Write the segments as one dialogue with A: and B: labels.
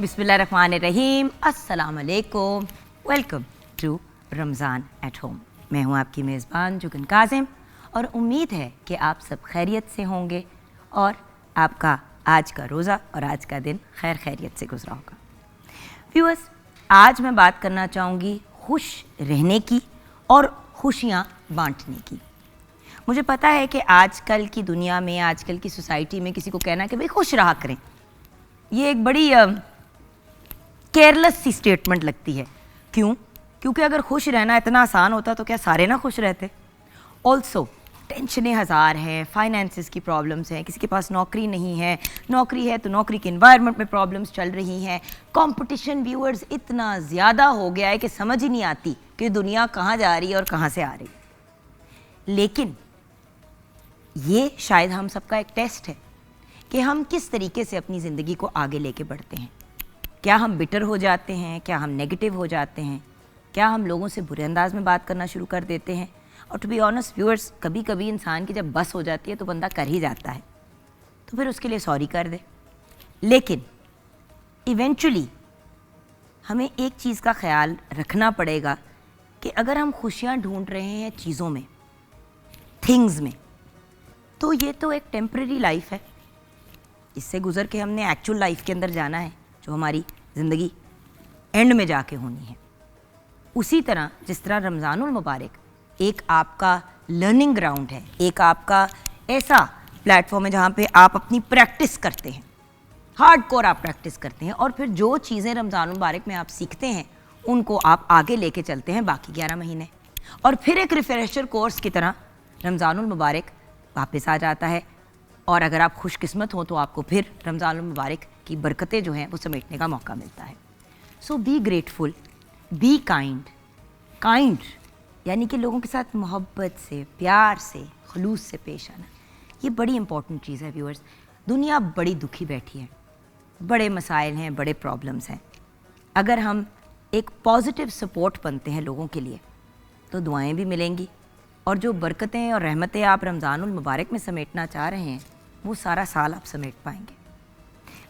A: बिस्मिल्लाहिर्रहमानिर्रहीम, अस्सलाम वालेकुम, welcome to Ramzan at home. मैं हूँ आपकी मेज़बान जुगन काज़िम और उम्मीद है कि आप सब खैरियत से होंगे और आपका आज का रोज़ा और आज का दिन खैर खैरियत से गुजरा होगा। व्यूअर्स, आज मैं बात करना चाहूँगी खुश रहने की और खुशियाँ बांटने की। मुझे पता है कि आजकल की दुनिया में, आजकल की सोसाइटी में किसी को कहना कि भाई खुश रहा करें, ये एक बड़ी केयरलेस सी स्टेटमेंट लगती है। क्यों? क्योंकि अगर खुश रहना इतना आसान होता तो क्या सारे ना खुश रहते। ऑल्सो टेंशनें हज़ार हैं, फाइनेंसिस की प्रॉब्लम्स हैं, किसी के पास नौकरी नहीं है, नौकरी है तो नौकरी के इन्वायरमेंट में प्रॉब्लम्स चल रही हैं, कंपटीशन व्यूअर्स इतना ज़्यादा हो गया है कि समझ ही नहीं आती कि दुनिया कहाँ जा रही है और कहाँ से आ रही है। लेकिन ये शायद हम सबका एक टेस्ट है कि हम किस तरीके से अपनी ज़िंदगी को आगे लेके बढ़ते हैं। क्या हम बिटर हो जाते हैं? क्या हम नेगेटिव हो जाते हैं? क्या हम लोगों से बुरे अंदाज में बात करना शुरू कर देते हैं? और टू बी ऑनेस्ट व्यूअर्स, कभी कभी इंसान की जब बस हो जाती है तो बंदा कर ही जाता है, तो फिर उसके लिए सॉरी कर दे। लेकिन इवेंचुअली हमें एक चीज़ का ख्याल रखना पड़ेगा कि अगर हम खुशियाँ ढूंढ रहे हैं चीज़ों में, थिंग्स में, तो ये तो एक टेम्परेरी लाइफ है, इससे गुज़र के हमने एक्चुअल लाइफ के अंदर जाना है जो हमारी ज़िंदगी एंड में जाके होनी है। उसी तरह जिस तरह रमज़ानुल मुबारक एक आपका लर्निंग ग्राउंड है, एक आपका ऐसा प्लेटफॉर्म है जहाँ पे आप अपनी प्रैक्टिस करते हैं, हार्डकोर आप प्रैक्टिस करते हैं और फिर जो चीज़ें रमज़ानुल मुबारक में आप सीखते हैं उनको आप आगे लेके चलते हैं बाकी 11 महीने, और फिर एक रिफ्रेशर कोर्स की तरह रमज़ानुल मुबारक वापस आ जाता है। और अगर आप खुशकिस्मत हो तो आपको फिर रमज़ानुल मुबारक की बरकतें जो हैं वो समेटने का मौका मिलता है। So be grateful, be kind. Kind यानी कि लोगों के साथ मोहब्बत से, प्यार से, खलूस से पेश आना, ये बड़ी इंपॉर्टेंट चीज़ है व्यूअर्स। दुनिया बड़ी दुखी बैठी है, बड़े मसाइल हैं, बड़े प्रॉब्लम्स हैं। अगर हम एक पॉजिटिव सपोर्ट बनते हैं लोगों के लिए तो दुआएं भी मिलेंगी और जो बरकतें और रहमतें आप रमज़ानुल मुबारक में समेटना चाह रहे हैं वो सारा साल आप समेट पाएंगे।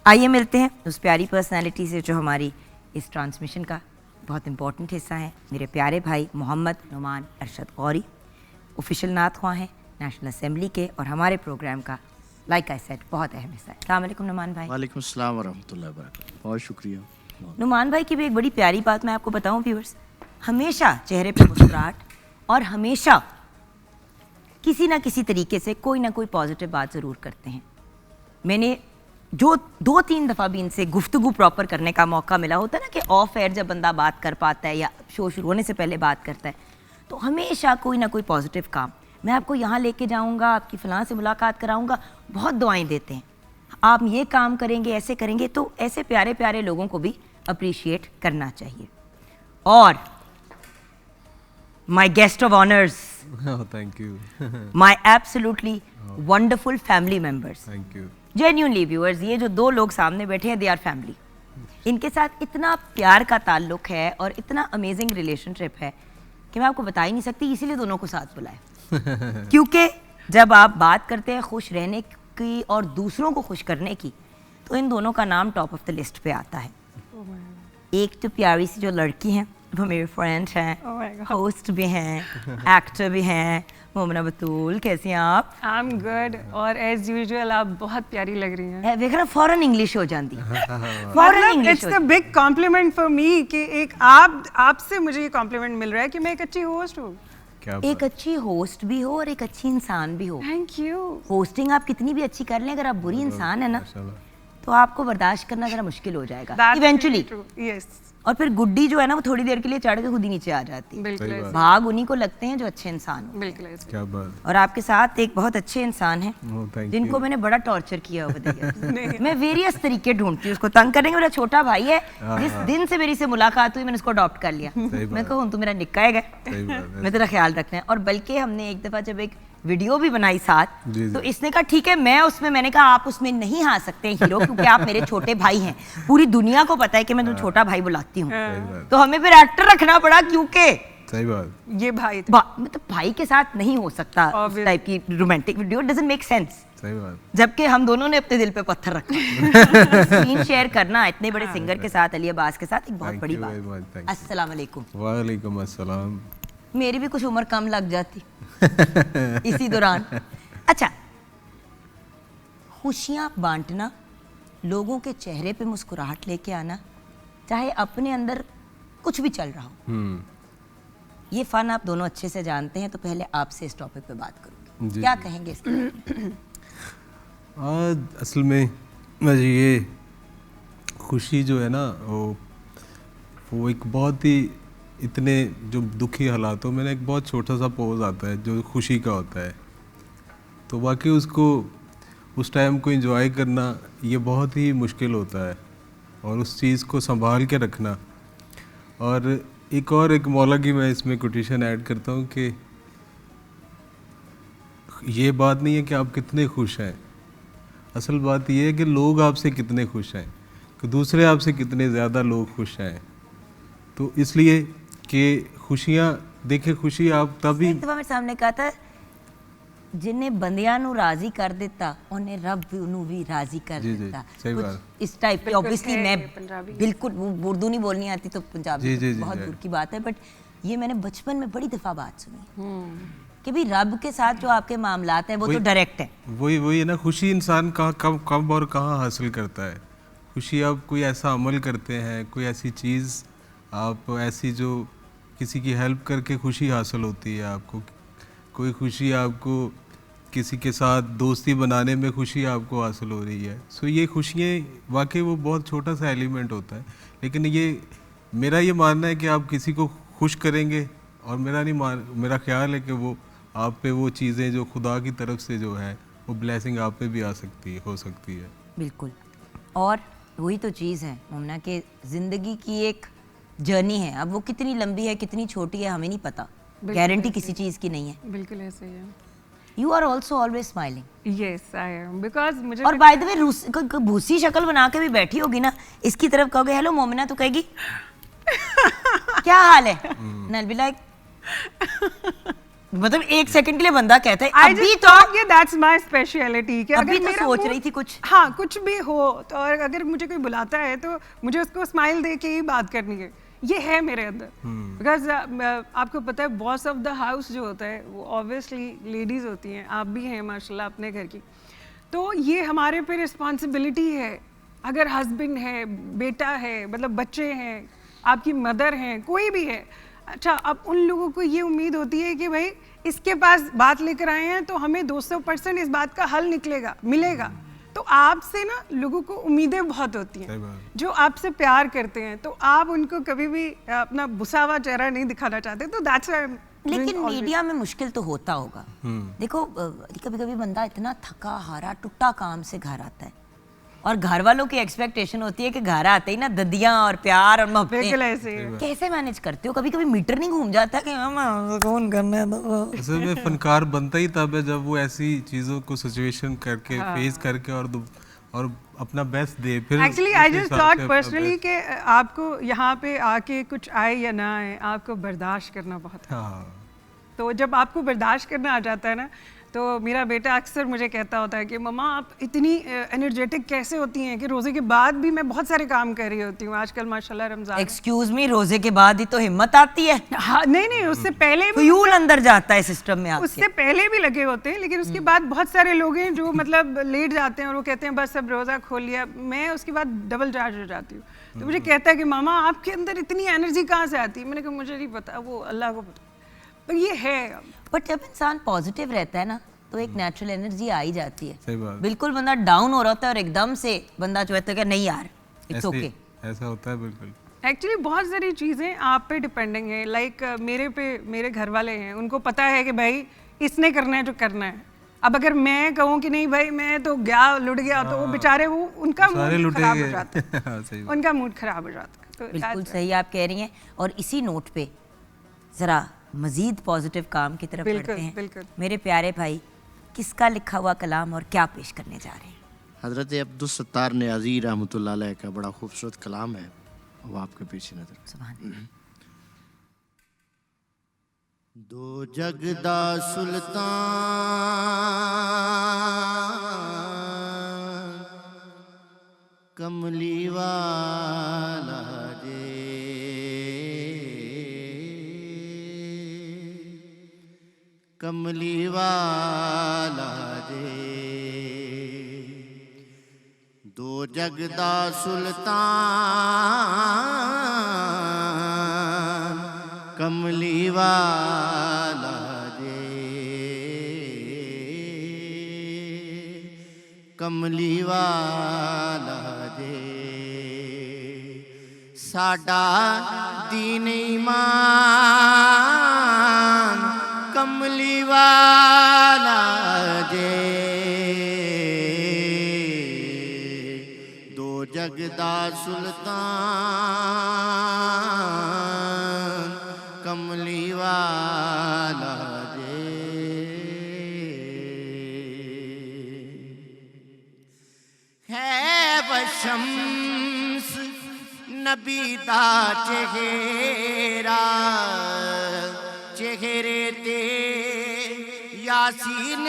A: आइए मिलते हैं उस प्यारी पर्सनैलिटी से जो हमारी इस ट्रांसमिशन का बहुत इंपॉर्टेंट हिस्सा है। मेरे प्यारे भाई मोहम्मद नुमान अरशद गौरी, ऑफिशियल नात ख्वां हैं नेशनल असेंबली के और हमारे प्रोग्राम का लाइक आई सेड बहुत अहम हिस्सा है। अस्सलाम वालेकुम नुमान भाई।
B: वालेकुम अस्सलाम वरहमतुल्लाहि वबरकातुहू। बहुत शुक्रिया।
A: नुमान भाई की भी एक बड़ी प्यारी बात मैं आपको बताऊं व्यूअर्स, हमेशा चेहरे पे मुस्कुराहट और हमेशा किसी ना किसी तरीके से कोई ना कोई पॉजिटिव बात ज़रूर करते हैं। मैंने जो 2-3 दफ़ा भी इनसे गुफ्तगू प्रॉपर करने का मौका मिला होता है ना कि ऑफ एयर जब बंदा बात कर पाता है या शो शुरू होने से पहले बात करता है, तो हमेशा कोई ना कोई पॉजिटिव काम, मैं आपको यहाँ लेके जाऊँगा, आपकी फ़लाँ से मुलाकात कराऊँगा, बहुत दुआएं देते हैं, आप ये काम करेंगे, ऐसे करेंगे। तो ऐसे प्यारे प्यारे लोगों को भी अप्रिशिएट करना चाहिए। और my guest of honours,
C: thank you.
A: My absolutely wonderful family members,
C: thank you.
A: Genuinely viewers, ये जो 2 लोग सामने बैठे हैं, दे आर फैमिली। इनके साथ इतना प्यार का ताल्लुक है और इतना अमेजिंग रिलेशनशिप है कि मैं आपको बता ही नहीं सकती, इसीलिए दोनों को साथ बुलाया। क्योंकि जब आप बात करते हैं खुश रहने की और दूसरों को खुश करने की, तो इन दोनों का नाम टॉप ऑफ द लिस्ट पे आता है। एक तो प्यारी सी जो लड़की हैं वो मेरे फ्रेंड हैं, होस्ट भी हैं, एक्टर भी हैं, मोमना बतूल। कैसी हैं आप?
D: I am good. और एज यूजुअल आप बहुत प्यारी लग रही हैं।
A: देख रहा फॉरन इंग्लिश हो जाती फॉरन English.
D: It's the big compliment for me कि एक आपसे मुझे ये कॉम्प्लीमेंट मिल रहा है कि मैं एक अच्छी होस्ट हूँ।
C: क्या
A: एक अच्छी होस्ट भी हो और एक अच्छी इंसान भी हो।
D: Thank you.
A: होस्टिंग आप कितनी भी अच्छी कर लें, अगर आप बुरी इंसान है ना तो आपको बर्दाश्त करना जरा मुश्किल हो जाएगा इवेंचुअली।
D: यस।
A: और फिर गुड्डी जो है ना वो थोड़ी देर के लिए चढ़ के खुद ही नीचे आ जाती है।
D: बिल्कुल।
A: भाग उन्हीं को लगते हैं जो अच्छे इंसान हो।
D: बिल्कुल।
C: क्या बात।
A: और आपके साथ एक बहुत अच्छे इंसान हैं
C: thank
A: जिनको मैंने बड़ा टॉर्चर किया हुआ। मैं वेरियस तरीके ढूंढती हूँ उसको तंग करेंगे। मेरा छोटा भाई है, जिस दिन से मेरी से मुलाकात हुई मैंने उसको अडॉप्ट कर लिया। मैं कहूँ तू मेरा निक्का है, मैं तेरा ख्याल रखना है। और बल्कि हमने एक दफ़ा जब एक वीडियो भी बनाई साथ, तो इसने कहा ठीक है मैं उसमें, मैंने कहा आप उसमें नहीं आ सकते हीरो क्योंकि आप मेरे छोटे भाई हैं, पूरी दुनिया को पता है कि मैं तुम छोटा भाई बुलाती हूँ। तो हमें फिर एक्टर रखना पड़ा क्योंकि
C: सही बात।
D: ये भाई थे।
A: मतलब भाई के साथ नहीं हो सकता
D: Obvious.
A: टाइप की romantic video, doesn't make sense.
C: सही बात।
A: जबकि हम दोनों ने अपने दिल पे पत्थर रखा। सीन शेयर करना इतने बड़े सिंगर के साथ, अली अब्बास के साथ, एक बहुत
C: Thank
A: बड़ी
C: you very much,
A: बात।
C: thank you.
A: अस्सलाम वालेकुम।
C: वालेकुम अस्सलाम।
A: मेरी भी कुछ उम्र कम लग जाती इसी दौरान। अच्छा, खुशियाँ बांटना, लोगों के चेहरे पे मुस्कुराहट लेके आना, चाहे अपने अंदर कुछ भी चल रहा हो, ये फन आप दोनों अच्छे से जानते हैं। तो पहले आपसे इस टॉपिक पे बात करूँगी,
C: जी,
A: क्या
C: जी।
A: कहेंगे इसके?
C: असल में मुझे ये खुशी जो है ना, वो एक बहुत ही, इतने जो दुखी हालातों में ना एक बहुत छोटा सा पोज आता है जो खुशी का होता है, तो वाकई उसको उस टाइम को एंजॉय करना ये बहुत ही मुश्किल होता है, और उस चीज़ को संभाल के रखना। और एक मौला की मैं इसमें कोटेशन ऐड करता हूँ कि ये बात नहीं है कि आप कितने खुश हैं, असल बात ये है कि लोग आपसे कितने खुश हैं, कि दूसरे आपसे कितने ज़्यादा लोग खुश हैं। तो इसलिए कि खुशियाँ, देखिए खुशी आप तभी,
A: एक दफा मेरे सामने कहा था, जिन्हें बंदियां नु राजी कर देता उन्हें रब नु भी राजी कर
C: जी, जी,
A: देता।
C: सही
A: कुछ
C: बात।
A: इस टाइप की।
D: बिल्कुल
A: ऑब्वियसली
D: है,
A: मैं
D: पंजाबी।
A: बिल्कुल उर्दू नहीं बोलनी आती तो पंजाबी
C: जी,
A: तो
C: जी, जी,
A: बहुत
C: जी।
A: दूर की बात है, बट ये मैंने बचपन में बड़ी दफा बात सुनी कि भी रब के साथ जो आपके मामलात हैं वो तो डायरेक्ट है।
C: वही है ना, खुशी इंसान कहाँ कब और कहाँ हासिल करता है। खुशी आप कोई ऐसा अमल करते हैं, कोई ऐसी चीज़ आप ऐसी जो किसी की हेल्प करके खुशी हासिल होती है आपको, कोई खुशी आपको किसी के साथ दोस्ती बनाने में खुशी आपको हासिल हो रही है। सो ये खुशियाँ वाकई वो बहुत छोटा सा एलिमेंट होता है, लेकिन ये मेरा ये मानना है कि आप किसी को खुश करेंगे, और मेरा ख्याल है कि वो आप पे वो चीज़ें जो खुदा की तरफ से जो है वो ब्लेसिंग आप पे भी आ सकती है, हो सकती है।
A: बिल्कुल। और वही तो चीज़ है मुमना, कि ज़िंदगी की एक जर्नी है। अब वो कितनी लंबी है कितनी छोटी है हमें नहीं पता, गारंटी किसी चीज़ की नहीं है।
D: बिल्कुल ऐसे ही है।
A: You are also always smiling.
D: Yes I am, because मुझे
A: और बाय द वे भूसी शक्ल बना के भी बैठी होगी ना, इसकी तरफ कहोगे हेलो मोमिना, तो कहेगी क्या हाल है, नल बी लाइक, मतलब एक सेकंड के लिए बंदा कहता है
D: आई
A: अभी
D: जस्ट
A: तो,
D: थॉट कि दैट्स माय स्पेशलिटी कि
A: अभी
D: अगर
A: तो
D: मेरा
A: सोच
D: mood-
A: रही थी कुछ।
D: हाँ कुछ भी हो तो, और अगर मुझे कोई बुलाता है तो मुझे उसको स्माइल दे के ही बात करनी है, ये है मेरे अंदर। बिकॉज आपको पता है बॉस ऑफ द हाउस जो होता है वो ऑब्वियसली लेडीज होती हैं, आप भी हैं माशाल्लाह अपने घर की, तो ये हमारे पे रिस्पॉन्सिबिलिटी है। अगर हस्बैंड है, बेटा है, मतलब बच्चे हैं, आपकी मदर हैं, कोई भी है, अच्छा अब उन लोगों को ये उम्मीद होती है कि भाई इसके पास बात लेकर आए हैं तो हमें 200% इस बात का हल मिलेगा। तो आपसे ना लोगों को उम्मीदें बहुत होती
C: सही
D: हैं
C: बात।
D: जो आपसे प्यार करते हैं, तो आप उनको कभी भी अपना भुसा हुआ चेहरा नहीं दिखाना चाहते, तो दैट्स
A: लेकिन मीडिया में मुश्किल तो होता होगा। देखो कभी कभी बंदा इतना थका हारा टुट्टा काम से घर आता है, और घर वालों की एक्सपेक्टेशन होती है कि घर आते ही ना ददियां और प्यार और
D: बिल्कुल
A: मोहब्बतें।
D: ऐसे ही है।
A: कैसे मैनेज करते हो? कभी कभी मीटर नहीं घूम जाता कि कौन करना है तो
C: असल में फनकार बनता ही तब है जब वो ऐसी चीज़ों को सिचुएशन करके फेस करके और अपना बेस्ट दे। फिर
D: एक्चुअली
C: उस
D: आई जस्ट
C: हिसाब
D: थॉट
C: से अपना
D: पर्सनली
C: best-
D: कि आपको यहाँ पे आके कुछ आए या ना आए, आपको बर्दाश्त करना बहुत है।
C: हाँ,
D: तो जब आपको बर्दाश्त करना आ जाता है ना, तो मेरा बेटा अक्सर मुझे कहता होता है कि मम्मा आप इतनी एनर्जेटिक कैसे होती हैं कि रोज़े के बाद भी मैं बहुत सारे काम कर रही होती हूँ। आजकल माशाल्लाह रमज़ान।
A: एक्सक्यूज मी, रोजे के बाद ही तो हिम्मत आती है,
D: हाँ नहीं उससे पहले भी,
A: फ्यूल अंदर जाता है सिस्टम में आपके।
D: उससे पहले भी लगे होते हैं, लेकिन उसके बाद बहुत सारे लोग हैं जो मतलब लेट जाते हैं और वो कहते हैं बस अब रोज़ा खोल लिया, मैं उसके बाद डबल चार्ज हो जाती हूँ। तो मुझे कहता है कि मामा आपके अंदर इतनी एनर्जी कहाँ से आती है? मैंने कहा मुझे नहीं पता, वो अल्लाह को पता। तो ये है।
A: बट जब इंसान पॉजिटिव रहता है ना तो एक नेचुरल एनर्जी आ ही जाती है।
C: सही बात।
A: बिल्कुल बंदा डाउन हो रहा होता है और एकदम से बंदा जो है नहीं यार इट्स ओके।
C: ऐसा होता है बिल्कुल।
D: एक्चुअली बहुत सारी चीज़ें आप पे डिपेंडिंग है। लाइक मेरे घर वाले हैं, उनको पता है कि भाई इसने करना है जो करना है। अब अगर मैं कहूँ कि नहीं भाई मैं तो गया लुट गया, तो वो बेचारे वो उनका
C: सारे
D: मूड खराब हो
C: लुटेगे।
D: जाता है।
C: हाँ, सही बात।
D: उनका मूड खराब हो जाता है। तो
A: बिल्कुल सही आप कह रही हैं। और इसी नोट पे जरा मजीद पॉजिटिव काम की तरफ
D: बिल्कुल,
A: बढ़ते हैं।
D: बिल्कुल।
A: मेरे प्यारे भाई, किसका लिखा हुआ कलाम और क्या पेश करने जा रहे हैं?
B: हज़रत अब्दुल सत्तार नियाज़ी रहमतुल्लाह अलैह का बड़ा खूबसूरत कलाम है, वो आपके पीछे नज़र।
A: सुभान अल्लाह।
B: दो जग दा सुल्तान कमली वाला जे, कमली वाला जे। दो जग दा सुल्तान कमली वाला जे, कमली वाला जे। साडा दीन ईमान कमली वाला जे। दो जग दा सुल्तान कमली वाला जे। है वशम्स नबी दा चेहरा, चेहरे ते यासीन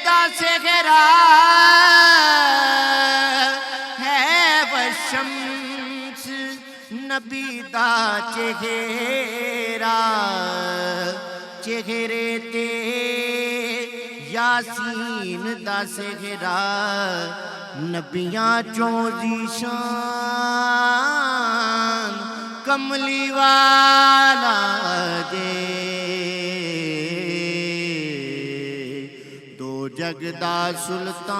B: दा सेहरा। है वशम्स नबी दा चेहरा, चेहरे ते यासीन दा सेहरा। नबियां चों दी शान कमली वाला जे। दो जग दा सुल्तान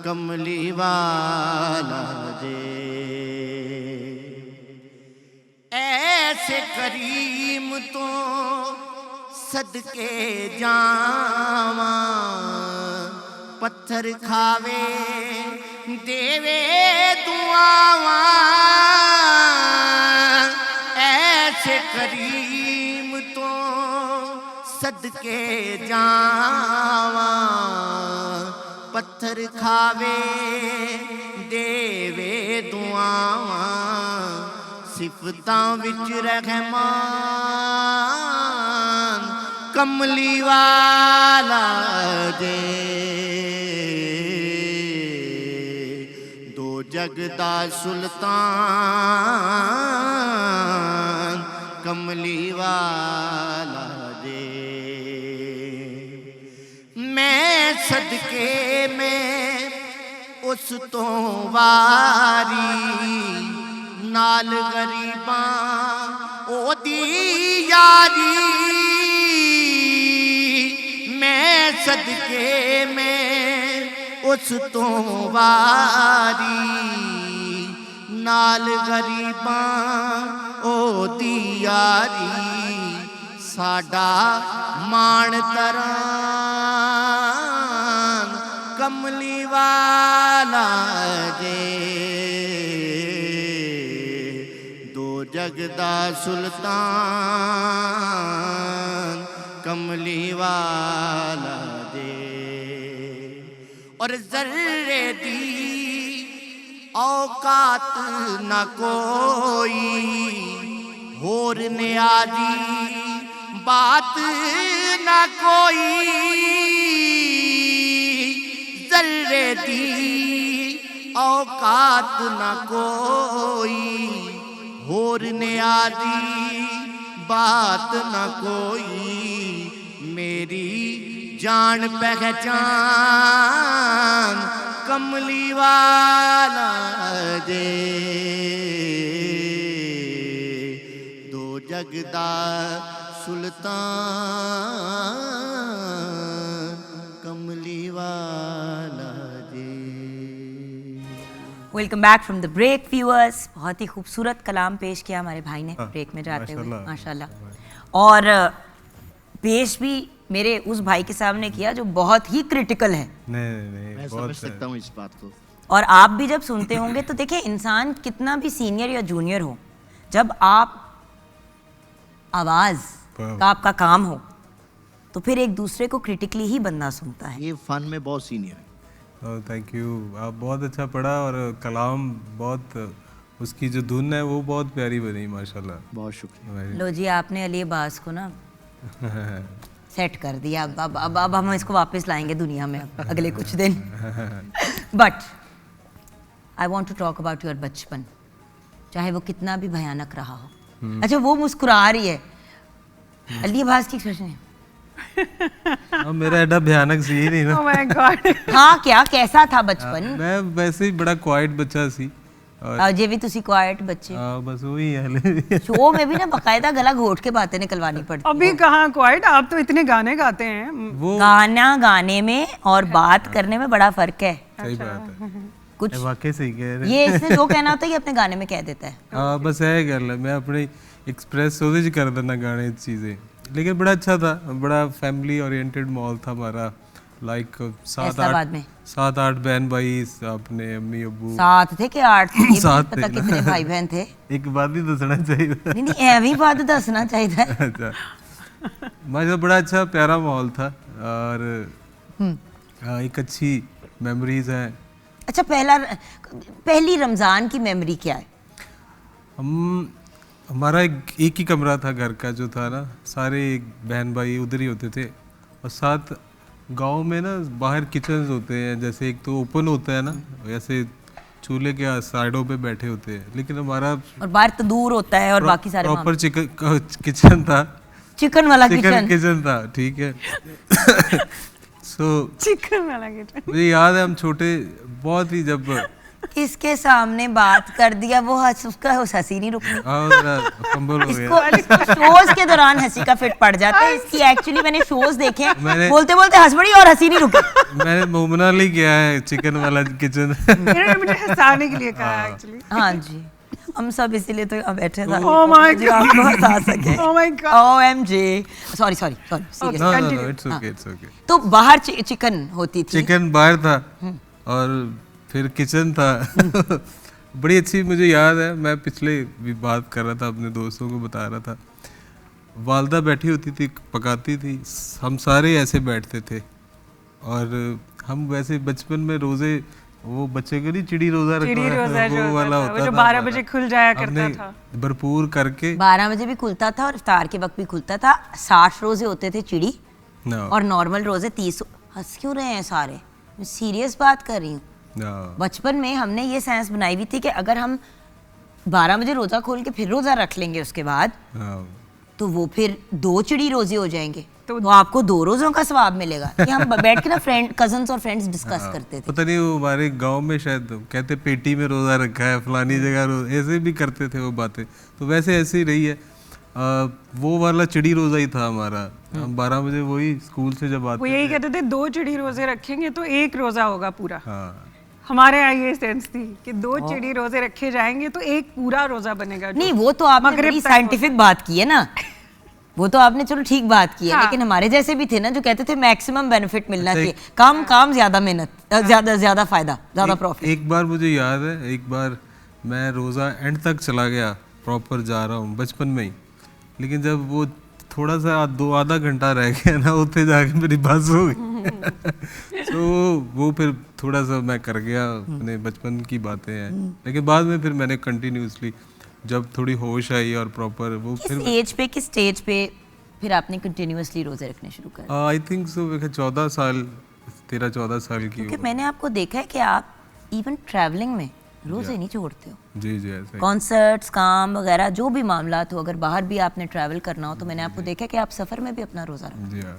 B: कमली वाला जे। ऐसे करीम तो सदके जावा, पत्थर खावे देवे दुआवा। ऐसे करीम तो सदके जावा, पत्थर खावे देवे दुआवा। सिफतां विच रहमान कमली वाला जे। दो जग दा सुल्तान कमली वाला जे। मैं सदके में उस तो वारी, नाल गरीबां ओदी यारी। मैं सदके में उस तो वारी, नाल गरीबां ओदी यारी। साडा मान तरान कमली वाला जे। दो जग दा सुल्तान कमली वाला जे। और जर्रे दी औकात न कोई, होर न्याजी बात न कोई। जर्रे दी औकात न कोई, होर न्याजी बात न कोई। मेरी जान पहचान कमली वाला जे। दो जग दा सुल्तान कमली वाला जे।
A: Welcome back from the break viewers. बहुत ही खूबसूरत कलाम पेश किया हमारे भाई ने ब्रेक में जाते हुए, माशाल्लाह। और पेश भी मेरे उस भाई के सामने किया जो बहुत ही क्रिटिकल है।
C: नहीं
B: मैं समझ सकता हूँ इस बात को।
A: और आप भी जब सुनते होंगे तो देखिए, इंसान कितना भी सीनियर या जूनियर हो, जब आप आवाज़ का आपका काम हो तो फिर एक दूसरे को क्रिटिकली ही बंदा सुनता है।
B: ये फन में बहुत सीनियर है।
C: थैंक यू, आप बहुत अच्छा पढ़ा और कलाम बहुत उसकी जो धुन है वो बहुत प्यारी बनी माशाल्लाह।
B: बहुत शुक्रिया।
A: लो जी, आपने अली अब्बास को ना सेट कर दिया। अब हम इसको वापस लाएंगे दुनिया में अब अगले कुछ दिन। But I want to talk about your बचपन, चाहे वो कितना भी भयानक रहा हो। अच्छा, वो मुस्कुरा रही है, अली अब्बास की एक्सप्रेशन है।
C: अब मेरा एडा भयानक सी ही नहीं ना।
D: Oh my God.
A: हाँ, क्या कैसा था बचपन?
C: मैं वैसे ही बड़ा क्वाइट बच्चा सी और
A: अजय भी तुसी क्वाइट बच्चे।
C: बस वही है।
A: शो में भी ना बकायदा गला घोट के बातें निकलवानी पड़ती।
D: अभी कहाँ क्वाइट, आप तो इतने गाने गाते हैं।
C: वो
A: गाना गाने में और बात करने में बड़ा फर्क है।
C: सही बात है,
A: कुछ
C: वाकई सही कह रहे
A: ये इसने जो कहना होता है ये अपने गाने में कह देता है।
C: हाँ बस है गल है, मैं अपने एक्सप्रेस ਉਹਦੇ ਚ कर देना गाने चीज़ें। लेकिन बड़ा अच्छा था, बड़ा फैमिली ओरिएंटेड माहौल था हमारा। लाइक
A: फैसलाबाद में
C: 7-8 बहन भाई, अपने अम्मी अब्बू
A: साथ थे कि 8 थे? ये
C: साथ
A: पता
C: थे।
A: कितने भाई बहन थे?
C: एक बात ही दसना चाहिए।
A: नहीं नहीं, एवं ही बात दसना चाहिए।
C: अच्छा, मतलब बड़ा अच्छा प्यारा माहौल था और एक अच्छी मेमोरीज हैं।
A: अच्छा, पहली रमजान की मेमोरी क्या है?
C: हमारा एक ही कमरा था घर का जो था ना, सारे बहन भाई उधर ही होते थे। और साथ गांव में ना बाहर किचन्स होते हैं, जैसे एक तो ओपन होता है ना, वैसे चूल्हे के साइडों पे बैठे होते हैं। लेकिन हमारा
A: और बाहर तंदूर होता है और बाकी सारे
C: प्रॉपर किचन था,
A: चिकन वाला
C: चिकन
A: किचन।
C: किचन था, ठीक है। सो
D: चिकन वाला किचन।
C: मुझे याद है हम छोटे बहुत ही, जब
A: किसके सामने बात कर दिया वो उसका हंसी नहीं रुकनी।
C: कंबल हो गया।
A: इसको शोज के दौरान हंसी का फिट पड़ जाता है इसकी। एक्चुअली मैंने शोज देखे हैं,
C: मैंने-
A: बोलते बोलते हंस पड़ी और हंसी नहीं रुकी।
C: मैंने मोमना ली किया है चिकन वाला किचन।
D: इन्होंने मुझे हंसाने के लिए कहा एक्चुअली।
A: हाँ जी, हम सब इसीलिए तो यहाँ बैठे थे।
D: Oh my
A: जो आपको हंसा सके।
D: Oh my God.
A: OMG, sorry serious.
C: No
D: continue.
C: It's okay it's okay.
A: तो बाहर चिकन होती थी।
C: चिकन बाहर था और फिर किचन था। बड़ी अच्छी मुझे याद है, मैं पिछले भी बात कर रहा था, अपने दोस्तों को बता रहा था। वालदा बैठी होती थी, पकाती थी, हम सारे ऐसे बैठते थे। और हम वैसे बचपन में रोजे, वो बच्चे को नहीं चिड़ी रोजा
D: चिड़ी
C: रखा
D: रोजा
C: है,
D: जो
C: वो वाला
D: होता था, वो
C: होता
D: जो
C: था
D: 12
C: हमारा।
D: बजे खुल जाया करता
C: हमने
D: था।
C: भरपूर करके
A: 12 बजे भी खुलता था और इफ्तार के वक्त भी खुलता था। 60 रोजे होते थे चिड़ी,
C: ना
A: और नॉर्मल रोजे 30। हंस क्यों रहे हैं सारे? मैं सीरियस बात कर रही हूँ।
C: ना
A: बचपन में हमने ये साइंस बनाई हुई थी कि अगर हम 12 बजे रोजा खोल के फिर रोजा रख लेंगे उसके बाद,
C: हाँ।
A: तो वो फिर 2 चिड़ी रोजे हो जाएंगे, तो आपको 2 रोजों का सवाब मिलेगा। कि हम बैठ के ना कजन्स और फ्रेंड्स डिस्कस करते थे।
C: पता नहीं वो हमारे गांव में शायद कहते पेटी में रोजा रखा है, फलानी जगह ऐसे भी करते थे वो बातें। तो वैसे ऐसे ही रही है। वो वाला चिड़ी रोजा ही था हमारा। हम 12 बजे वही स्कूल से जब
D: वो
C: आते
D: यही कहते थे 2 चिड़ी रोजे रखेंगे तो 1 रोजा होगा पूरा।
C: हाँ
D: हमारे यहाँ ये सेंस थी कि 2 चिड़ी रोजे रखे जाएंगे तो 1 पूरा रोजा बनेगा।
A: नहीं, वो तो आपने
D: मगरिब
A: बड़ी
D: तक
A: साइंटिफिक बात की है ना। वो तो आपने चलो ठीक बात की है।
D: हाँ।
A: लेकिन हमारे जैसे भी थे ना जो कहते थे मैक्सिमम बेनिफिट मिलना
C: अच्छा,
A: चाहिए, कम काम ज्यादा मेहनत, ज्यादा फायदा, ज्यादा प्रॉफिट।
C: एक बार मुझे याद है, एक बार मैं रोज़ा एंड तक चला गया, प्रॉपर जा रहा हूँ बचपन में ही। लेकिन जब वो थोड़ा सा आधा घंटा रह गया ना, उत्थे जाके मेरी बस हो गई। तो वो फिर थोड़ा सा मैं कर गया, अपने बचपन की बातें हैं। लेकिन बाद में फिर मैंने कंटिन्यूसली, जब थोड़ी होश आई और प्रॉपर वो फिर
A: किस स्टेज पे फिर आपने कंटिन्यूअसली रोजे रखने शुरू कर?
C: आई थिंक सो 14 साल 13-14 साल की
A: क्योंकि
C: उम्र।
A: मैंने आपको देखा है कि आप इवन ट्रैवलिंग में रोजे नहीं छोड़ते हो।
C: जी जी ऐसा ही।
A: कॉन्सर्ट्स, काम वगैरह जो भी मामलात हो, अगर बाहर भी आपने ट्रैवल करना हो तो मैंने आपको देखा कि आप सफ़र में भी अपना रोज़ा रखते
C: जी हाँ,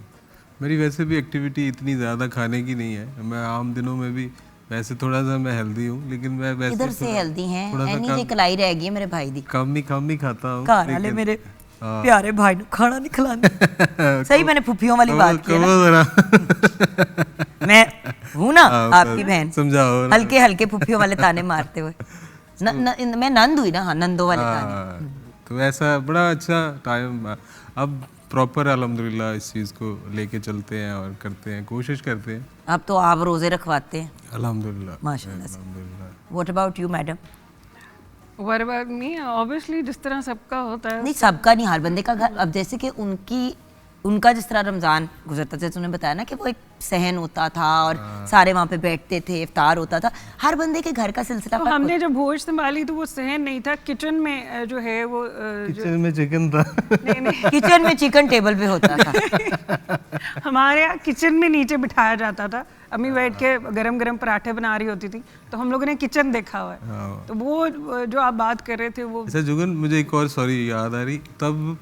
C: मेरी वैसे भी एक्टिविटी इतनी ज़्यादा खाने की नहीं है। मैं आम दिनों में भी वैसे थोड़ा सा मैं हेल्दी हूँ, लेकिन मैं
A: हो।
C: वैसे
A: इधर से
C: थोड़ा-
A: हेल्दी हैं,
C: थोड़ा सा
A: एनी जी कलाई रह गई है मेरे भाई दी।
C: कम ही खाता हूँ।
A: घर वाले मेरे प्यारे भाई ने खाना नहीं खिलाना। सही, मैंने फुफियों वाली बात की है ना।
C: जरा
A: मैं हूँ ना
C: हाँ,
A: आपकी बहन,
C: समझाओ ना।
A: हल्के हल्के फुफियों वाले ताने मारते हुए। मैं नंद हुई ना, हाँ, नंदो वाले ताने।
C: हाँ, तो ऐसा बड़ा अच्छा टाइम। अब प्रॉपर अल्हम्दुलिल्लाह इस चीज़ को लेके चलते हैं और करते हैं, कोशिश करते हैं
A: अब तो आप रोजे रखवाते हैं
C: अल्हम्दुलिल्लाह
A: माशाल्लाह से।
C: अल्हम्दुलिल्लाह।
A: What about you madam?
D: What about me? Obviously जिस तरह सबका होता है।
A: नहीं, सबका नहीं, हर बंदे का घर। अब जैसे कि उनकी उनका जिस तरह रमज़ान गुजरता था, जैसे उन्होंने बताया ना कि वो एक सहन होता था और सारे वहाँ पे बैठते थे, इफ्तार होता था, हर बंदे के घर का सिलसिला
D: तो
A: फर्क
D: हमने जब होश संभाली तो वो सहन नहीं था, किचन में जो है वो
C: किचन में चिकन था।
D: नहीं नहीं
A: किचन में चिकन टेबल पे होता था।
D: हमारे यहाँ किचन में नीचे बिठाया जाता था, अम्मी बैठ के गरम गरम पराठे बना रही होती थी, तो हम लोगों ने किचन देखा हुआ है।
C: हाँ।
D: तो वो जो आप बात कर रहे थे वो
C: अच्छा जुगन, मुझे एक और सॉरी याद आ रही, तब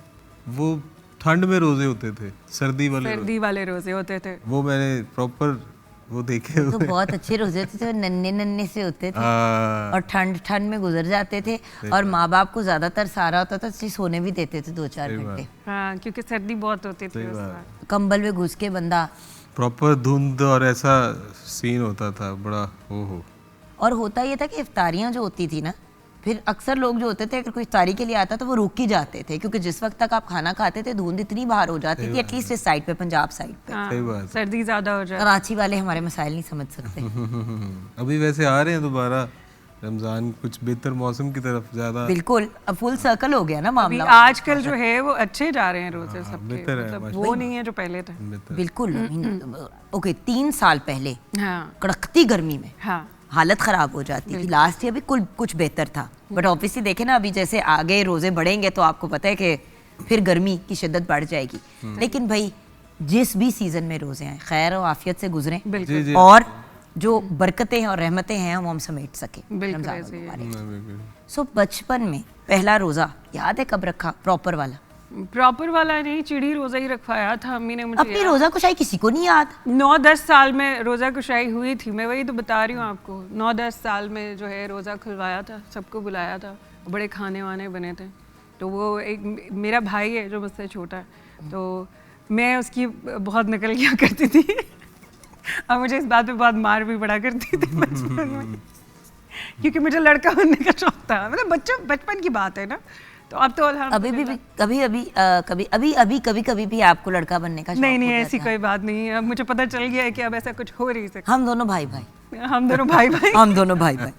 C: वो ठंड में रोजे होते थे, सर्दी वाले
D: सर्दी वाले रोजे होते थे।
C: वो मैंने प्रॉपर वो देखे
A: तो बहुत अच्छे रोजे होते थे, नन्हे नन्हे से होते थे
C: हाँ।
A: और ठंड में गुजर जाते थे, और माँ बाप को ज्यादातर सहारा होता था, इसलिए सोने भी देते थे 2-4 घंटे।
D: हाँ, क्योंकि सर्दी बहुत होती थी उस वक्त।
A: कंबल में घुस के बंदा,
C: प्रॉपर धुंध और ऐसा सीन होता था बड़ा। ओहो।
A: और होता ये था कि इफ्तारियां जो होती थी ना, फिर अक्सर लोग जो होते थे अगर कोई इफ्तारी के लिए आता तो वो रुक ही जाते थे, क्योंकि जिस वक्त तक आप खाना खाते थे धुंध इतनी बाहर हो जाती थी, एटलीस्ट इस साइड पे, पंजाब साइड पे।
D: हाँ,
C: सही बात।
D: सर्दी ज्यादा हो जाए।
A: कराची वाले हमारे मसाइल नहीं समझ सकते।
C: अभी वैसे आ रहे हैं दोबारा रमजान, कुछ बेहतर मौसम की तरफ ज्यादा।
A: बिल्कुल, अब फुल सर्कल हो गया ना
D: अभी
A: मामला।
D: आजकल जो है वो अच्छे जा रहे हैं रोजे सबके,
C: बेहतर है,
D: मतलब वो नहीं है जो पहले थे।
C: बेहतर।
A: बिल्कुल। ओके, 3 साल पहले
D: हाँ
A: कड़कती गर्मी में
D: हाँ
A: हालत खराब हो जाती थी। लास्ट ईयर भी कुछ बेहतर था, बट ऑब्वियसली देखे ना अभी जैसे आगे रोजे बढ़ेंगे तो आपको पता है कि फिर गर्मी की शिद्दत बढ़ जाएगी। लेकिन भाई जिस भी सीजन में रोजे आए खैर और आफियत से गुजरें,
C: जी जी।
A: और जो बरकतें हैं और रहमतें हैं हम समेट सके
D: बिल्कुल
A: रमजान
D: ऐसे ही है।
A: मुबारक। सो बचपन में पहला रोजा याद है कब रखा? प्रॉपर वाला?
D: प्रॉपर वाला नहीं, चिड़ी रोजा ही रखवाया था अम्मी ने मुझे।
A: अपनी रोजा कुशाई किसी को नहीं याद?
D: 9-10 साल में रोज़ा कुशाई हुई थी, मैं वही तो बता रही हूँ आपको। 9-10 साल में जो है रोज़ा खुलवाया था, सबको बुलाया था, बड़े खाने वाने बने थे। तो वो एक मेरा भाई है जो मुझसे छोटा है, तो मैं उसकी बहुत नकल किया करती थी और मुझे इस बात पे बहुत मार भी पड़ा करती थी बचपन में, क्योंकि मुझे लड़का बनने का शौक था। मतलब बचपन की बात है ना, तो अब तो कभी भी आपको लड़का बनने का शौक नहीं
A: हो
D: ऐसी
A: जाता
D: कोई बात नहीं है। अब मुझे पता चल गया है कि अब ऐसा कुछ हो नहीं सकता।
A: हम दोनों भाई भाई
D: हम दोनों भाई भाई
A: हम दोनों भाई भाई।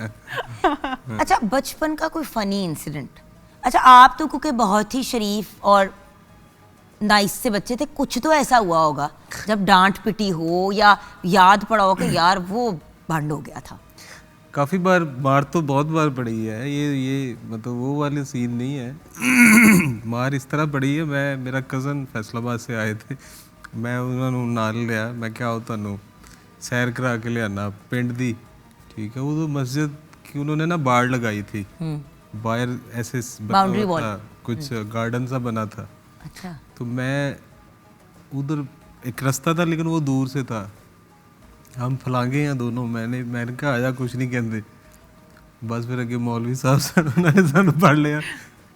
A: अच्छा, बचपन का कोई फनी इंसिडेंट? अच्छा, आप तो क्योंकि बहुत ही शरीफ और नाइस से बच्चे थे, कुछ तो ऐसा हुआ होगा जब डांट पिटी हो या याद पड़ा हो कि यार वो भंड हो गया था।
C: काफ़ी बार मार तो बहुत बार पड़ी है, ये मतलब वो वाले सीन नहीं है। मार इस तरह पड़ी है, मेरा कज़न फैसलाबाद से आए थे, मैं उन्होंने नाल लिया, मैं क्या हो तुहानू सैर करा के लियाना पिंड दी, ठीक है। वो तो मस्जिद की उन्होंने ना बाड़ लगाई थी, बाहर ऐसे
A: बाउंड्री वॉल,
C: कुछ गार्डन सा बना था।
A: अच्छा,
C: तो मैं उधर एक रास्ता था लेकिन वो दूर से था, हम फलांगे हैं दोनों, मैंने कहा आजा कुछ नहीं कहते, बस फिर अगे मौलवी साहब सर उन्होंने सानू पढ़ लिया,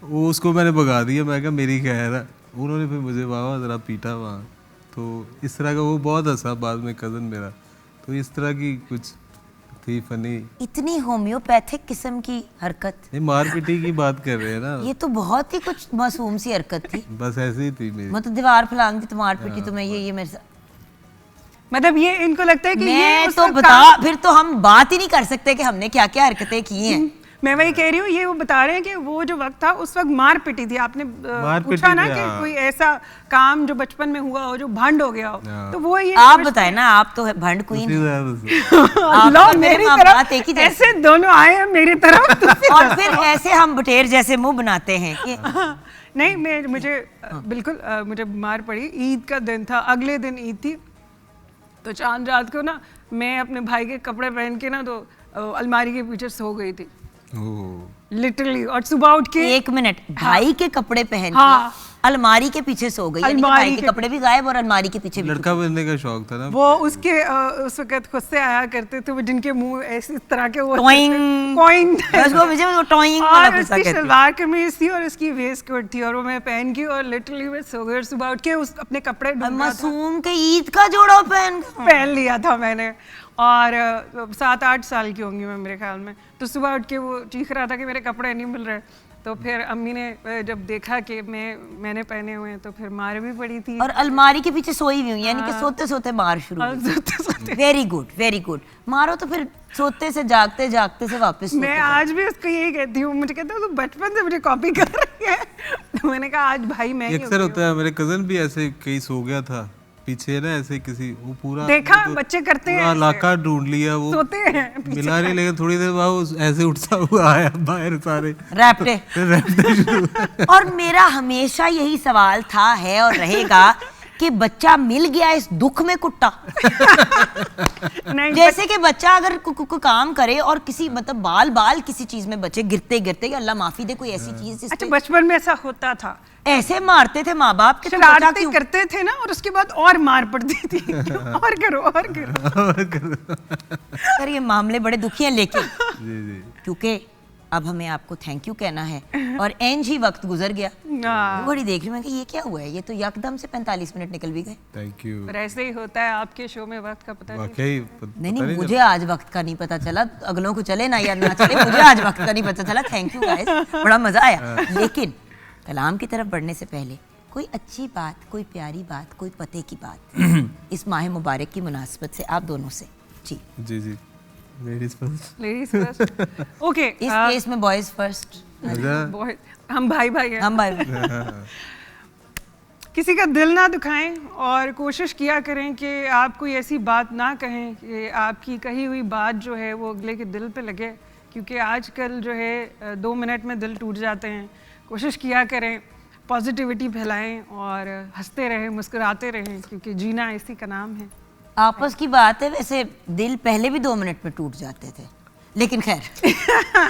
C: वो उसको मैंने भगा दिया, मैं कहा मेरी खैर है, उन्होंने फिर मुझे वाह ज़रा पीटा वहाँ। तो इस तरह का वो बहुत हंसा बाद में कज़न मेरा। तो इस तरह की कुछ थी फनी।
A: इतनी होम्योपैथिक किस्म की हरकत?
C: नहीं, मार पीटी की बात कर रहे हैं ना,
A: ये तो बहुत ही कुछ मासूम सी हरकत थी।
C: बस ऐसे ही थी मेरी।
A: मतलब दीवार फलांग दी तो मार पीटी तुम्हें, ये मेरे साथ।
D: मतलब ये इनको लगता है कि ये
A: मैं
D: उसका
A: तो बता, फिर तो हम बात ही नहीं कर सकते कि हमने क्या क्या हरकतें की हैं।
D: मैं वही कह रही हूँ, ये वो बता रहे हैं कि वो जो वक्त था उस वक्त मार पिटी थी। आपने पूछा ना कि कोई ऐसा काम जो बचपन में हुआ हो जो भंड हो गया हो, तो वो ये
A: आप बताएं ना, आप तो भंड क्वीन
D: अल्लाह मेरी तरफ ऐसे दोनों आए हैं मेरी तरफ
A: और फिर ऐसे हम बटेर जैसे मुंह बनाते हैं कि
D: नहीं, मुझे बिल्कुल मुझे मार पड़ी। ईद का दिन था, अगले दिन ईद थी, तो चांद रात को ना मैं अपने भाई के कपड़े पहन के ना तो अलमारी के पीछे सो गई थी लिटरली, और सुबह उठ के
A: 1 मिनट, भाई के कपड़े पहन
D: हाँ,
A: के अलमारी के पीछे सो गई, यानी कि भाई के कपड़े भी गायब और अलमारी के पीछे भी।
C: लड़का बनने का शौक था ना
D: वो उसके उस वक्त खुद से आया करते थे वो, जिनके मुंह ऐसे इस तरह के वो
A: टॉइंग उसको मुझे वो टॉइंग वाला
D: और
A: गुस्सा
D: उसकी
A: कहते हैं।
D: सलवार कमीज थी और उसकी वेस्ट कोट थी, और वो मैं पहन की और लिटरली मैं सो गई। और सुबह उठ के उस अपने कपड़े
A: मासूम के ईद का जोड़ा
D: पहन लिया था मैंने, और 7-8 साल की होंगी मैं मेरे ख्याल में। तो सुबह उठ के वो चीख रहा था कि मेरे कपड़े नहीं मिल रहे, तो फिर अम्मी ने जब देखा कि मैंने पहने हुए हैं तो फिर मार भी पड़ी थी।
A: और अलमारी के पीछे सोई हुई हूँ, यानी कि सोते सोते मार शुरू। Very good, very good. मारो तो फिर सोते से जागते, जागते से वापस सोते
D: मैं
A: जागते।
D: आज भी उसको यही कहती हूँ, मुझे कहता है तू बचपन से मुझे कॉपी कर रही है। तो मैंने कहा आज भाई मैं ही
C: अक्सर
D: हो
C: होता है, मेरे कजन भी ऐसे कहीं सो गया था पीछे ना, ऐसे किसी वो पूरा
D: देखा,
C: वो तो
D: बच्चे करते हैं
C: पूरा
D: ऐसे।
C: इलाका ढूंढ लिया, वो
D: सोते हैं पीछे।
C: मिला नहीं, लेकिन थोड़ी देर बाद वो ऐसे उठता हुआ आया बाहर, सारे
A: रैपटे।
C: रैपटे शुरू।
A: और मेरा हमेशा यही सवाल था, है और रहेगा कि बच्चा मिल गया इस दुख में कुट्टा।
D: नहीं,
A: जैसे कि बच्चा अगर कोई काम करे और किसी मतलब बाल बाल किसी चीज में बचे गिरते गिरते, या अल्लाह माफी दे कोई ऐसी चीज जिस
D: अच्छा
A: पे
D: बचपन में ऐसा होता था,
A: ऐसे मारते थे माँ बाप के, तो बच्चा
D: शरारतें
A: क्यों?
D: करते थे ना, और उसके बाद और मार पड़ती थी। और करो और करो।
A: सर ये मामले बड़े दुखी हैं, लेकिन
C: जी जी
A: क्योंकि अब हमें आपको थैंक यू कहना है और एंज ही वक्त गुजर गया।
D: हाँ,
A: बड़ी देख रही हूँ मैं कि ये क्या हुआ है, ये तो यकदम से 45 मिनट निकल भी गए।
C: Thank you.
D: पर ऐसे ही होता है आपके शो में, वक्त का पता नहीं।
C: वाकई
A: नहीं नहीं, मुझे आज वक्त का नहीं पता चला, अगलों को चले ना या ना चले, मुझे आज वक्त का नहीं पता चला। थैंक यू गाइस, बड़ा मजा आया। लेकिन कलाम की तरफ बढ़ने से पहले कोई अच्छी बात, कोई प्यारी बात, कोई पते की बात इस माह मुबारक की मुनासबत से आप दोनों से। जी
C: जी जी, ladies first.
D: Ladies first. Okay,
A: इस केस में बॉयज फर्स्ट।
D: हम भाई भाई हैं।
A: हम भाई
D: किसी का दिल ना दुखाएं और कोशिश किया करें कि आप कोई ऐसी बात ना कहें कि आपकी कही हुई बात जो है वो अगले के दिल पे लगे, क्योंकि आजकल जो है 2 मिनट में दिल टूट जाते हैं। कोशिश किया करें, पॉजिटिविटी फैलाएं और हंसते रहें, मुस्कुराते रहें, क्योंकि जीना इसी का नाम है।
A: आपस की बात है, वैसे दिल पहले भी 2 मिनट में टूट जाते थे, लेकिन खैर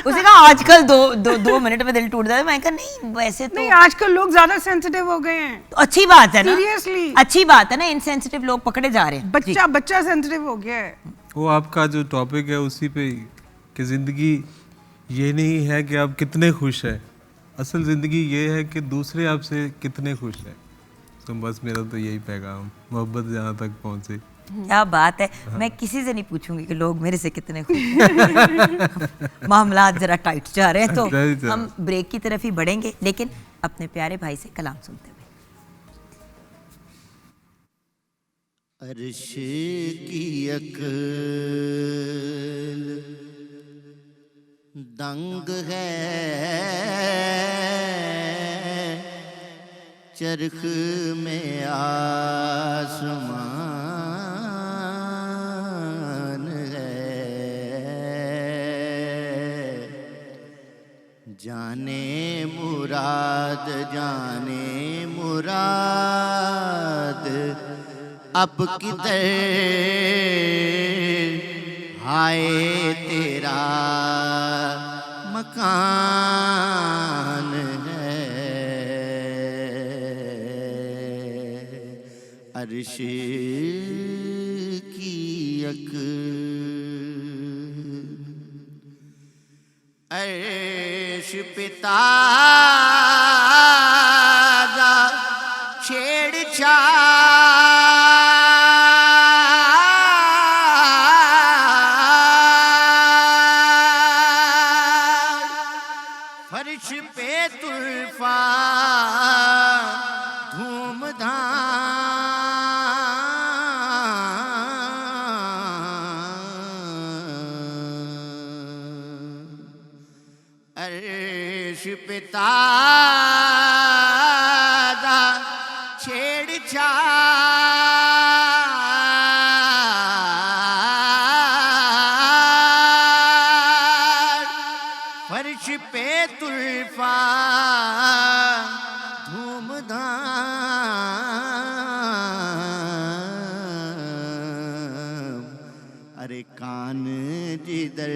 A: उसे कहा आजकल दो मिनट में दिल टूट जाता है। मैं कहा नहीं, वैसे तो
D: नहीं, आजकल लोग ज्यादा सेंसिटिव हो गए हैं।
A: तो अच्छी बात है ना,
D: Seriously?
A: अच्छी बात है ना, इनसेंसिटिव लोग पकड़े जा रहे हैं। जी।
D: बच्चा सेंसिटिव हो गया है।
C: वो आपका जो टॉपिक है उसी पे कि ज़िंदगी ये नहीं है कि आप कितने खुश हैं, असल ज़िंदगी ये है कि दूसरे आपसे कितने खुश हैं। तो बस मेरा तो यही पैगाम, मोहब्बत जहाँ तक पहुँचे।
A: क्या बात है, मैं किसी से नहीं पूछूंगी कि लोग मेरे से कितने खुश हैं। मामलात जरा टाइट जा रहे हैं, तो
C: Right,
A: हम ब्रेक की तरफ ही बढ़ेंगे, लेकिन अपने प्यारे भाई से कलाम सुनते हुए।
B: अर्श की अक्ल दंग है, चरख में आसमान है, जाने मुराद अब किधर हाय तेरा मकान है, अर्श की अर्श पिता फर्श पे तुल्फा धूमधाम, अर्श पे ताज़ा छेड़छाड़, फर्श पे तुल्फा धूमधाम, अरे कान जिधर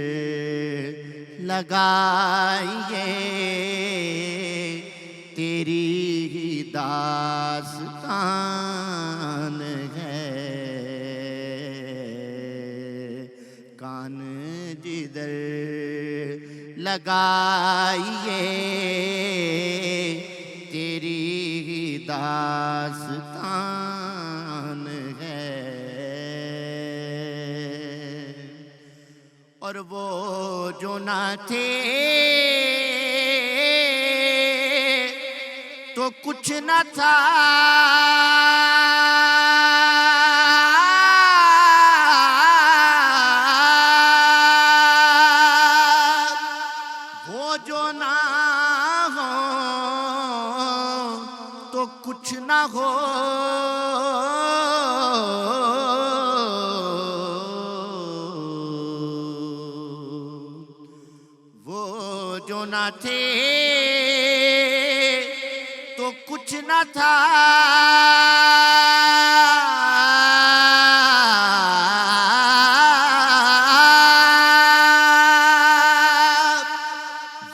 B: लगाइए तेरी ही दास्तान है, कान जिधर लगाइए तेरी ही दास्तान है, और वो जो ना थे तो कुछ न था, ना थे तो कुछ ना था,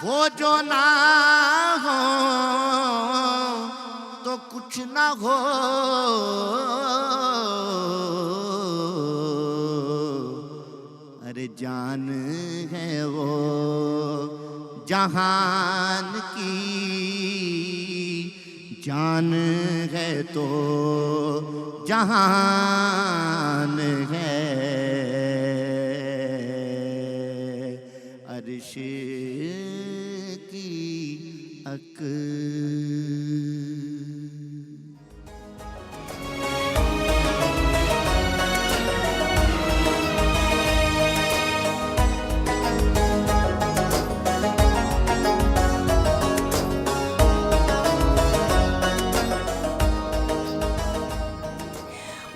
B: वो जो ना हो तो कुछ ना हो। अरे जान है वो जहान की, जान है तो जहान है। अर्श की अक।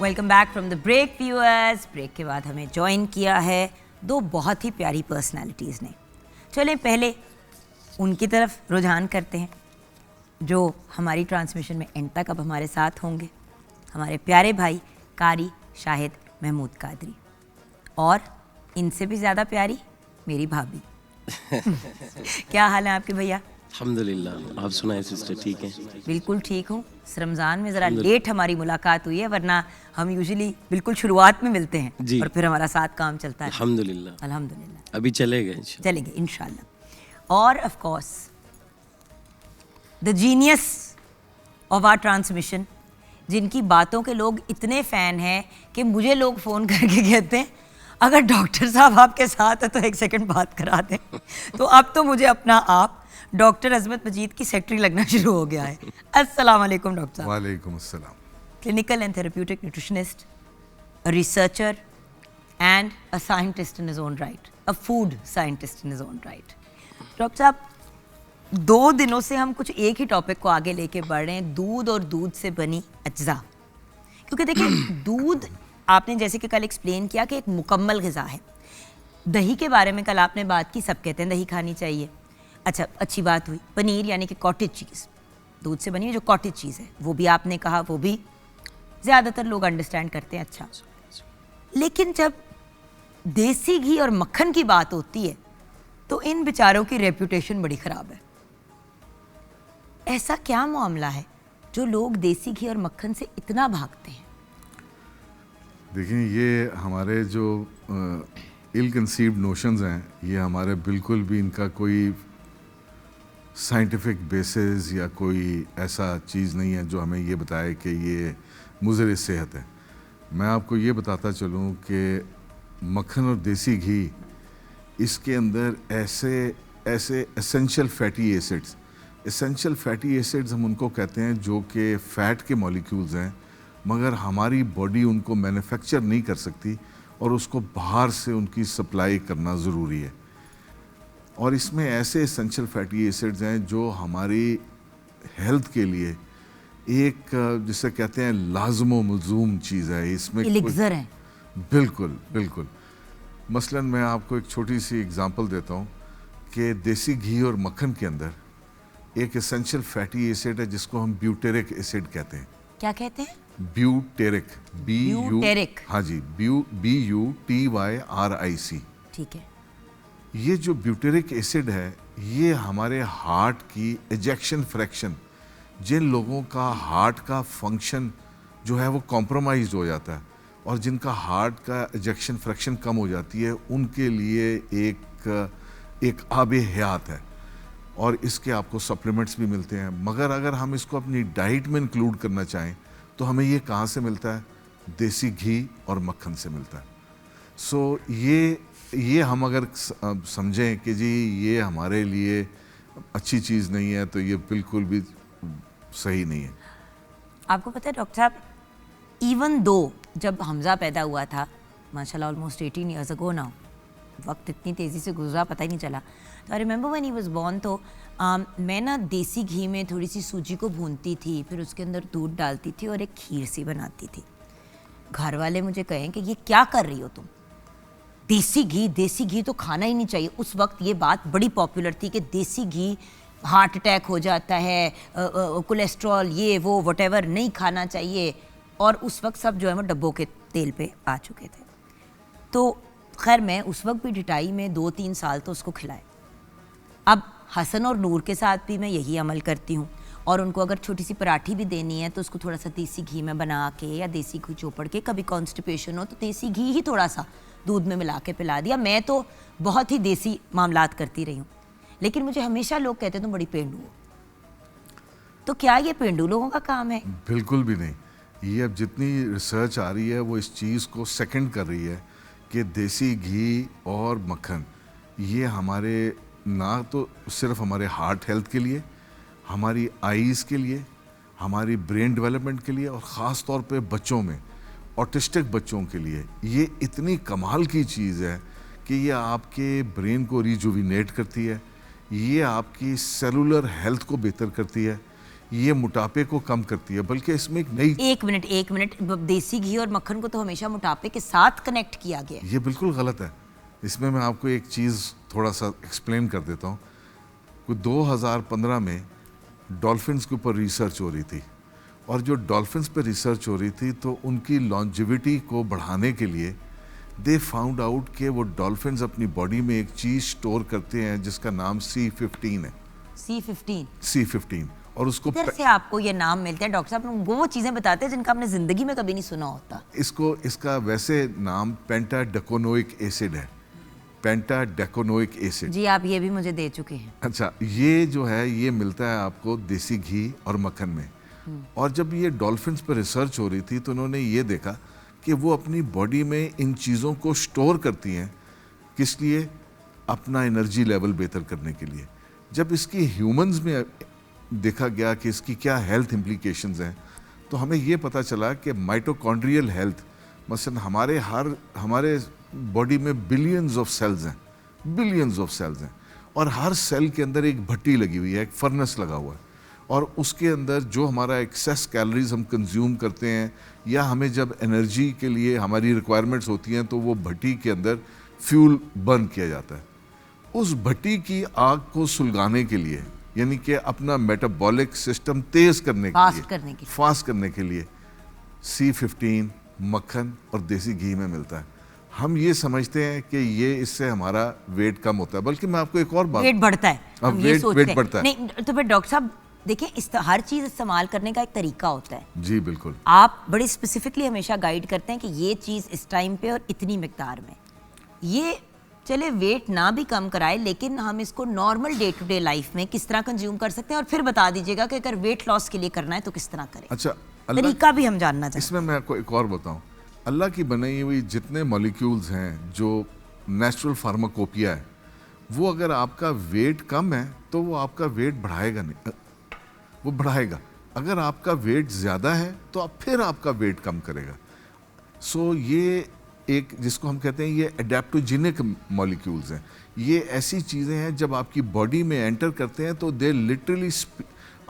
A: Welcome back from the break viewers. Break के बाद हमें ज्वाइन किया है दो बहुत ही प्यारी पर्सनालिटीज़ ने। चलें पहले उनकी तरफ रुझान करते हैं जो हमारी ट्रांसमिशन में एंड तक अब हमारे साथ होंगे। हमारे प्यारे भाई कारी शाहिद महमूद कादरी, और इनसे भी ज़्यादा प्यारी मेरी भाभी। क्या हाल है आपके भैया?
E: अल्हम्दुलिल्लाह, आप सुनाए सिस्टर? ठीक है,
A: बिल्कुल ठीक हूँ। इस रमज़ान में ज़रा लेट हमारी मुलाकात हुई है, वरना हम यूजुअली बिल्कुल शुरुआत में मिलते हैं
E: जी।
A: और फिर हमारा साथ काम चलता है।
E: अल्हम्दुलिल्लाह,
A: अल्हम्दुलिल्लाह
E: अभी चलेगा इंशाल्लाह।
A: चलेंगे इंशाल्लाह। और of course the genius of our transmission, जिनकी बातों के लोग इतने फ़ैन हैं कि मुझे लोग फ़ोन करके कहते हैं अगर डॉक्टर साहब आपके साथ है तो एक सेकंड बात करा दें। तो अब तो मुझे अपना आप डॉक्टर अजमत मजीद की सेक्रेटरी लगना शुरू हो गया है। अस्सलाम वालेकुम डॉक्टर साहब।
F: वालेकुम अस्सलाम।
A: Clinical and therapeutic nutritionist, a researcher and a scientist in his own right, a food scientist in his own right. Doctor साहब, 2 दिनों से हम कुछ एक ही टॉपिक को आगे लेके बढ़ रहे हैं, दूध और दूध से बनी अज्जा। क्योंकि देखिए दूध आपने जैसे कि कल एक्सप्लेन किया कि एक मुकम्मल ग़िज़ा है। दही के बारे में कल आपने बात की, सब कहते हैं दही खानी चाहिए। अच्छा, अच्छी बात हुई। पनीर यानी कि कॉटेज चीज़, दूध से बनी है जो कॉटेज चीज़ है, वो भी आपने कहा, वो भी ज़्यादातर लोग अंडरस्टैंड करते हैं। अच्छा, लेकिन जब देसी घी और मक्खन की बात होती है तो इन बेचारों की रेपुटेशन बड़ी ख़राब है। ऐसा क्या मामला है जो लोग देसी घी और मक्खन से इतना भागते हैं?
F: देखिए, ये हमारे जो इल कंसीव्ड नोशंस हैं, ये हमारे बिल्कुल भी इनका कोई साइंटिफिक बेसिस या कोई ऐसा चीज़ नहीं है जो हमें ये बताए कि ये मुज़र सेहत है। मैं आपको ये बताता चलूँ कि मक्खन और देसी घी, इसके अंदर ऐसे essential fatty acids, essential fatty acids हम उनको कहते हैं जो कि फ़ैट के मॉलिक्यूल्स हैं, मगर हमारी बॉडी उनको मैन्युफैक्चर नहीं कर सकती और उसको बाहर से उनकी सप्लाई करना ज़रूरी है। और इसमें ऐसे एसेंशियल फैटी एसिड्स हैं जो हमारी हेल्थ के लिए एक जिसे कहते हैं लाज़िम व मलज़ूम चीज़ है। इसमें
A: एलिक्सर है।
F: बिल्कुल बिल्कुल। मसलन मैं आपको एक छोटी सी एग्जांपल देता हूँ कि देसी घी और मक्खन के अंदर एक एसेंशियल फैटी एसिड है जिसको हम ब्यूटेरिक एसिड कहते हैं।
A: क्या कहते हैं?
F: ब्यूटेरिक।
A: ब्यूटेरिक।
F: हाँ जी, BUTYRIC।
A: ठीक है।
F: ये जो ब्यूटेरिक एसिड है, ये हमारे हार्ट की एजेक्शन फ्रैक्शन, जिन लोगों का हार्ट का फंक्शन जो है वो कॉम्प्रोमाइज हो जाता है और जिनका हार्ट का एजेक्शन फ्रैक्शन कम हो जाती है, उनके लिए एक आबे हयात है। और इसके आपको सप्लीमेंट्स भी मिलते हैं, मगर अगर हम इसको अपनी डाइट में इंक्लूड करना चाहें तो हमें ये कहाँ से मिलता है? देसी घी और मक्खन से मिलता है। सो ये हम अगर समझें कि जी ये हमारे लिए अच्छी चीज़ नहीं है तो ये बिल्कुल भी सही नहीं है।
A: आपको पता है डॉक्टर साहब, इवन दो जब हमज़ा पैदा हुआ था, माशाल्लाह ऑलमोस्ट 18 ईयर्स अगो नाउ, वक्त इतनी तेज़ी से गुजरा पता ही नहीं चला। तो I remember when he was born, तो मैं ना देसी घी में थोड़ी सी सूजी को भूनती थी, फिर उसके अंदर दूध डालती थी और एक खीर सी बनाती थी। घर वाले मुझे कहें कि ये क्या कर रही हो तुम? देसी घी तो खाना ही नहीं चाहिए। उस वक्त ये बात बड़ी पॉपुलर थी कि देसी घी हार्ट अटैक हो जाता है, कोलेस्ट्रॉल ये वो वटेवर नहीं खाना चाहिए, और उस वक्त सब जो है वो डब्बों के तेल पे आ चुके थे। तो खैर मैं उस वक्त भी डिटाई में 2-3 साल तो उसको खिलाए। अब हसन और नूर के साथ भी मैं यही अमल करती हूँ, और उनको अगर छोटी सी पराठी भी देनी है तो उसको थोड़ा सा देसी घी में बना के या देसी घी चोपड़ के, कभी कॉन्स्टिपेशन हो तो देसी घी ही थोड़ा सा दूध में मिला के पिला दिया। मैं तो बहुत ही देसी मामलात करती रही हूँ, लेकिन मुझे हमेशा लोग कहते तुम बड़ी पेंडू हो। तो क्या ये पेंडू लोगों का काम है?
F: बिल्कुल भी नहीं। ये अब जितनी रिसर्च आ रही है वो इस चीज़ को सेकंड कर रही है कि देसी घी और मक्खन ये हमारे ना तो सिर्फ हमारे हार्ट हेल्थ के लिए, हमारी आईज़ के लिए, हमारी ब्रेन डेवलपमेंट के लिए, और ख़ास तौर पे बच्चों में, ऑटिस्टिक बच्चों के लिए ये इतनी कमाल की चीज़ है कि ये आपके ब्रेन को रिजुविनेट करती है, ये आपकी सेलुलर हेल्थ को बेहतर करती है, ये मोटापे को कम करती है। बल्कि इसमें एक नई
A: एक मिनट, देसी घी और मक्खन को तो हमेशा मोटापे के साथ कनेक्ट किया गया है।
F: ये बिल्कुल गलत है। इसमें मैं आपको एक चीज़ थोड़ा सा एक्सप्लेन कर देता हूँ। कोई 2015 में डॉल्फिन्स के ऊपर रिसर्च हो रही थी, और जो डॉल्फिन्स पे रिसर्च हो रही थी तो उनकी लॉन्जिविटी को बढ़ाने के लिए दे फाउंड आउट कि वो डॉल्फिन्स अपनी बॉडी में एक चीज़ स्टोर करते हैं जिसका नाम C15 है। C15 और उसको
A: किधर से आपको ये नाम मिलते हैं डॉक्टर साहब? वो चीजें बताते हैं जिनका आपने जिंदगी में कभी नहीं सुना होता।
F: इसका वैसे नाम पेंटाडेकोनोइक एसिड है, पेंटाडेकोनोइक एसिड।
A: जी आप ये भी मुझे दे चुके हैं।
F: अच्छा, ये जो है ये मिलता है आपको देसी घी और मक्खन में। और जब ये डॉल्फिन्स पर रिसर्च हो रही थी तो उन्होंने ये देखा कि वो अपनी बॉडी में इन चीज़ों को स्टोर करती हैं। किस लिए? अपना एनर्जी लेवल बेहतर करने के लिए। जब इसकी ह्यूमंस में देखा गया कि इसकी क्या हेल्थ इम्प्लीकेशंस हैं, तो हमें ये पता चला कि माइटोकॉन्ड्रियल हेल्थ, मसलन हमारे बॉडी में बिलियंस ऑफ सेल्स हैं, और हर सेल के अंदर एक भट्टी लगी हुई है, एक फर्नेस लगा हुआ है, और उसके अंदर जो हमारा एक्सेस कैलोरीज हम कंज्यूम करते हैं या हमें जब एनर्जी के लिए हमारी रिक्वायरमेंट्स होती हैं तो वो भट्टी के अंदर फ्यूल बर्न किया जाता है। उस भट्टी की आग को सुलगाने के लिए, यानी कि अपना मेटाबॉलिक सिस्टम तेज करने फास्ट करने के लिए C15 मक्खन और देसी घी में मिलता है। हम ये समझते हैं कि ये इससे हमारा वेट कम होता है, बल्कि मैं आपको एक और बात,
A: वेट बढ़ता है, हम ये सोचते हैं।
F: वेट बढ़ता है।
A: नहीं तो फिर डॉक्टर साहब देखिए, हर चीज इस्तेमाल करने का एक तरीका होता है।
F: जी बिल्कुल।
A: आप बड़े स्पेसिफिकली हमेशा गाइड करते हैं कि ये चीज इस टाइम पे और इतनी मिकदार में। ये चले वेट ना भी कम कराए, लेकिन हम इसको normal day to day life में किस तरह कंज्यूम कर सकते हैं, और फिर बता दीजिएगा कि अगर वेट लॉस के लिए करना है तो किस तरह करें।
F: अच्छा,
A: तरीका भी हम जानना चाहते हैं।
F: इसमें मैं आपको एक और बताऊं, अल्लाह की बनाई हुई जितने मॉलिक्यूल्स हैं जो नेचुरल फार्माकोपिया है, वो अगर आपका वेट कम है तो वो आपका वेट बढ़ाएगा नहीं, वो बढ़ाएगा। अगर आपका वेट ज़्यादा है तो फिर आपका वेट कम करेगा। सो ये एक जिसको हम कहते हैं ये एडेप्टोजेनिक मॉलिक्यूल्स हैं। ये ऐसी चीज़ें हैं जब आपकी बॉडी में एंटर करते हैं तो दे लिटरली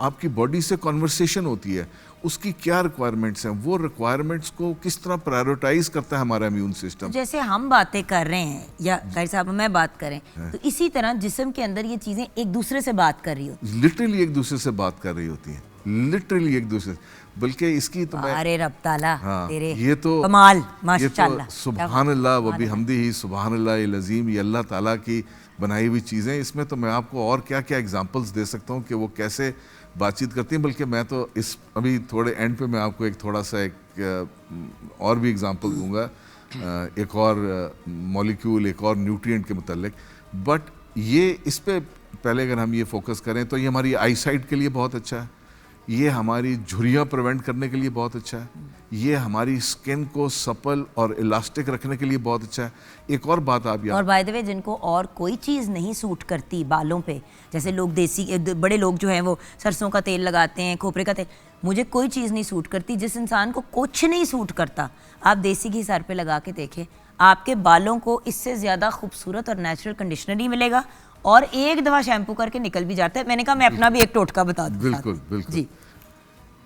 F: आपकी बॉडी से कॉन्वर्सेशन होती है, उसकी क्या रिक्वायरमेंट्स हैं, वो रिक्वायरमेंट्स को किस तरह प्रायोरिटाइज करता है हमारा इम्यून सिस्टम।
A: जैसे हम बातें कर रहे हैं या गाइड साहब मैं बात करें, तो इसी तरह जिस्म के अंदर ये चीजें एक दूसरे से बात कर रही होती,
F: लिटरली एक दूसरे से बात कर रही होती हैं, लिटरली एक दूसरे। बल्कि इसकी तो मैं,
A: अरे रब ताला
F: हाँ,
A: तेरे
F: ये तो
A: कमाल,
F: ये
A: माशाअल्लाह,
F: तो सुभान अल्लाह व बिहम्दिही सुभान अल्लाह अज़ीम, ये अल्लाह ताला की बनाई हुई चीज़ें। इसमें तो मैं आपको और क्या क्या एग्जांपल्स दे सकता हूँ कि वो कैसे बातचीत करती हैं। बल्कि मैं तो इस अभी थोड़े एंड पे मैं आपको एक थोड़ा सा एक और भी एग्जांपल दूंगा, एक और मॉलिक्यूल, एक और न्यूट्रिएंट के मुतालिक। बट ये इस पे पहले अगर हम ये फोकस करें तो ये हमारी आई साइट के लिए बहुत अच्छा है, ये हमारी झुर्रियाँ प्रिवेंट करने के लिए बहुत अच्छा है, ये हमारी स्किन को सपल और इलास्टिक रखने के लिए बहुत अच्छा है। एक और बात आप याद,
A: और बाय द वे जिनको और कोई चीज़ नहीं सूट करती बालों पे, जैसे लोग देसी बड़े लोग जो हैं वो सरसों का तेल लगाते हैं, खोपरे का तेल, मुझे कोई चीज़ नहीं सूट करती। जिस इंसान को कुछ नहीं सूट करता, आप देसी घी सर पे लगा के देखें, आपके बालों को इससे ज़्यादा खूबसूरत और नेचुरल कंडीशनर ही मिलेगा, और एक दफ़ा शैम्पू करके निकल भी जाता है। मैंने कहा मैं अपना भी एक टोटका बता दूँ।
F: बिल्कुल बिल्कुल
A: जी।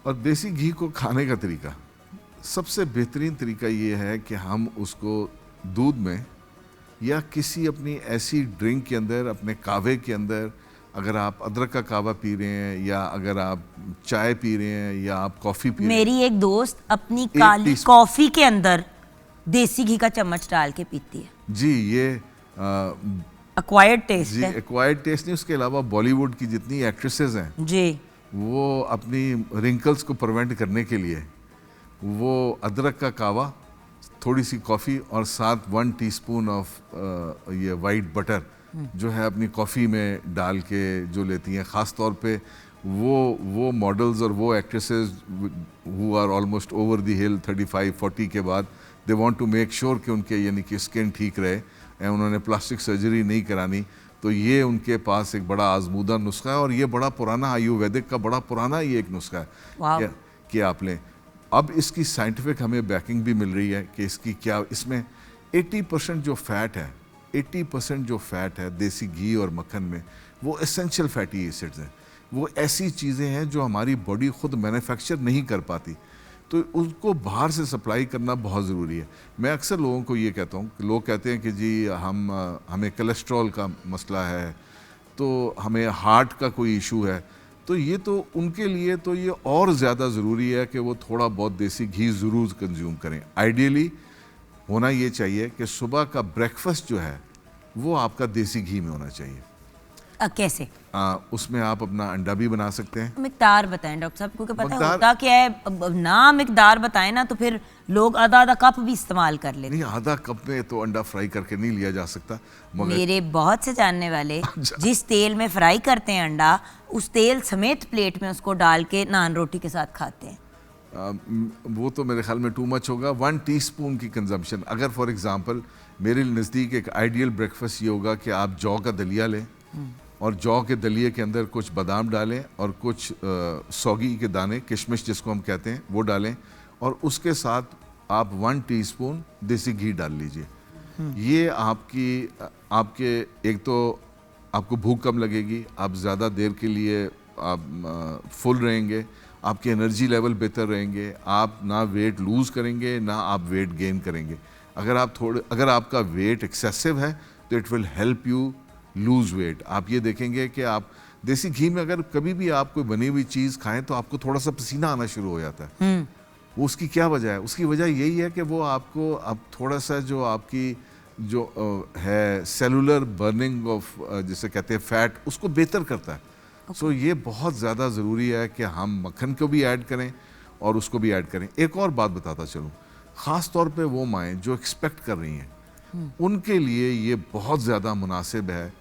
F: और देसी घी को खाने का तरीका, सबसे बेहतरीन तरीका ये है कि हम उसको दूध में या किसी अपनी ऐसी ड्रिंक के अंदर, अपने कावे के अंदर, अगर आप अदरक का कावा पी रहे हैं या अगर आप चाय पी रहे हैं या आप कॉफ़ी पी रहे हैं,
A: मेरी एक दोस्त अपनी काली कॉफी के अंदर देसी घी का चम्मच डाल के पीती है।
F: जी ये
A: एक्वायर्ड टेस्ट
F: जी
A: है।
F: एक्वायर्ड टेस्ट नहीं, उसके अलावा बॉलीवुड की जितनी एक्ट्रेसेस हैं
A: जी
F: वो अपनी रिंकल्स को प्रिवेंट करने के लिए वो अदरक का कावा, थोड़ी सी कॉफ़ी और साथ 1 टीस्पून ऑफ ये वाइट बटर जो है अपनी कॉफ़ी में डाल के जो लेती हैं। ख़ास तौर पे वो मॉडल्स और वो actresses who are almost over the hill 35-40 के बाद, they want to make sure कि उनके यानी कि स्किन ठीक रहे एंड उन्होंने प्लास्टिक सर्जरी नहीं करानी, तो ये उनके पास एक बड़ा आजमूदा नुस्खा है और ये बड़ा पुराना आयुर्वेदिक का बड़ा पुराना ये एक नुस्खा है कि आप लें। अब इसकी साइंटिफिक हमें बैकिंग भी मिल रही है कि इसकी क्या, इसमें 80% जो फैट है, 80% जो फैट है देसी घी और मक्खन में, वो एसेंशियल फैटी एसिड्स हैं। वो ऐसी चीज़ें हैं जो हमारी बॉडी खुद मैन्युफैक्चर नहीं कर पाती, तो उसको बाहर से सप्लाई करना बहुत ज़रूरी है। मैं अक्सर लोगों को ये कहता हूँ, लोग कहते हैं कि जी हमें कोलेस्ट्रॉल का मसला है, तो हमें हार्ट का कोई इशू है, तो ये तो उनके लिए तो ये और ज़्यादा ज़रूरी है कि वो थोड़ा बहुत देसी घी ज़रूर कंज्यूम करें। आइडियली होना ये चाहिए कि सुबह का ब्रेकफास्ट जो है वो आपका देसी घी में होना चाहिए।
A: कैसे?
F: उसमें आप अपना अंडा भी बना सकते हैं।
A: मिकदार बताएं डॉक्टर साहब, क्योंकि पता है
F: मिकदार-
A: होता क्या है, ना मिकदार बताएं ना तो फिर लोग आधा कप भी इस्तेमाल कर लेते
F: नहीं, आधा कप में तो अंडा फ्राई करके नहीं लिया जा सकता, मगर
A: मेरे बहुत से जानने वाले जिस तेल में फ्राई करते हैं अंडा, उस तेल समेत प्लेट में उसको डाल के नान रोटी के साथ खाते हैं।
F: वो तो मेरे ख्याल में टू मच होगा। 1 टीस्पून की कंजम्पशन, अगर फॉर एग्जांपल मेरे नज़दीक एक आइडियल ब्रेकफास्ट ये होगा कि आप जौ का दलिया लें और जौ के दलिए के अंदर कुछ बादाम डालें और कुछ सौगी के दाने, किशमिश जिसको हम कहते हैं, वो डालें और उसके साथ आप 1 टीस्पून देसी घी डाल लीजिए। ये आपके एक तो आपको भूख कम लगेगी, आप ज़्यादा देर के लिए आप फुल रहेंगे, आपके एनर्जी लेवल बेहतर रहेंगे, आप ना वेट लूज़ करेंगे ना आप वेट गेन करेंगे। अगर आपका वेट एक्सेसिव है तो it will help you lose weight. आप ये देखेंगे कि आप देसी घी में अगर कभी भी आप कोई बनी हुई चीज़ खाएं तो आपको थोड़ा सा पसीना आना शुरू हो जाता है। वो उसकी क्या वजह है? उसकी वजह यही है कि वो आपको अब थोड़ा सा जो आपकी जो है सेलुलर बर्निंग ऑफ जिसे कहते हैं फैट, उसको बेहतर करता है। सो ये बहुत ज़्यादा ज़रूरी है कि हम मक्खन को भी ऐड करें और उसको भी ऐड करें। एक और बात बताता चलूँ, ख़ास तौर पे वो माएँ जो एक्सपेक्ट कर रही हैं, उनके लिए ये बहुत ज़्यादा मुनासिब है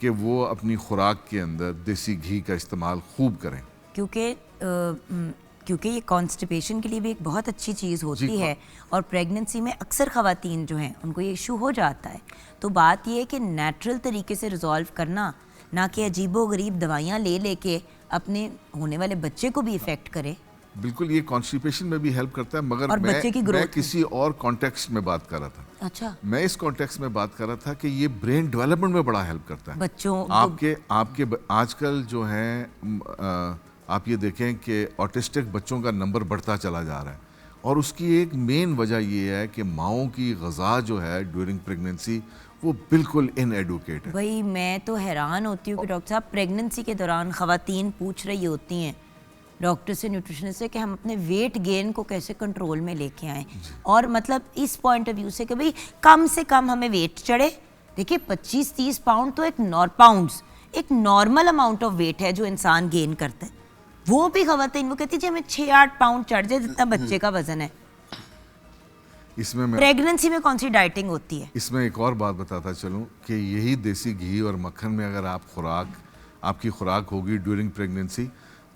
F: कि वो अपनी खुराक के अंदर देसी घी का इस्तेमाल खूब करें,
A: क्योंकि ये कॉन्स्टिपेशन के लिए भी एक बहुत अच्छी चीज़ होती है और प्रेगनेंसी में अक्सर ख़वातीन जो हैं उनको ये इशू हो जाता है। तो बात ये है कि नेचुरल तरीके से रिजॉल्व करना, ना कि अजीबो गरीब दवाइयाँ ले लेके अपने होने वाले बच्चे को भी इफ़ेक्ट करे।
F: बिल्कुल, ये कॉन्स्टिपेशन में भी हेल्प करता है, मगर
A: और बच्चे की ग्रोथ
F: मैं किसी और कॉन्टेक्स्ट में बात कर रहा था।
A: अच्छा,
F: मैं इस कॉन्टेक्स्ट में बात कर रहा था कि ये ब्रेन डेवलपमेंट में बड़ा हेल्प करता है।
A: बच्चों
F: आपके आजकल जो है आप ये देखें कि ऑटिस्टिक बच्चों का नंबर बढ़ता चला जा रहा है और उसकी एक मेन वजह ये है कि माओं की ग़िज़ा जो है ड्यूरिंग प्रेगनेंसी वो बिल्कुल इनएडुकेट है।
A: भाई मैं तो हैरान होती हूँ कि डॉक्टर साहब प्रेगनेंसी के दौरान ख़वातीन पूछ रही होती हैं डॉक्टर से, न्यूट्रिशनिस्ट से, कि हम अपने वेट गेन को कैसे कंट्रोल में लेके आएँ। और मतलब इस पॉइंट ऑफ व्यू से कि भाई कम से कम हमें वेट चढ़े। देखिए 25-30 पाउंड तो एक नॉर्मल अमाउंट ऑफ वेट है जो इंसान गेन करता है। वो भी ख़वातीन वो कहती है हमें 6-8 पाउंड चढ़ जाए जितना बच्चे का वजन है।
F: इसमें मैं
A: प्रेगनेंसी में कौन सी डाइटिंग होती है?
F: इसमें एक और बात बताता चलूँ कि यही देसी घी और मक्खन में अगर आपकी खुराक होगी ड्यूरिंग प्रेगनेंसी,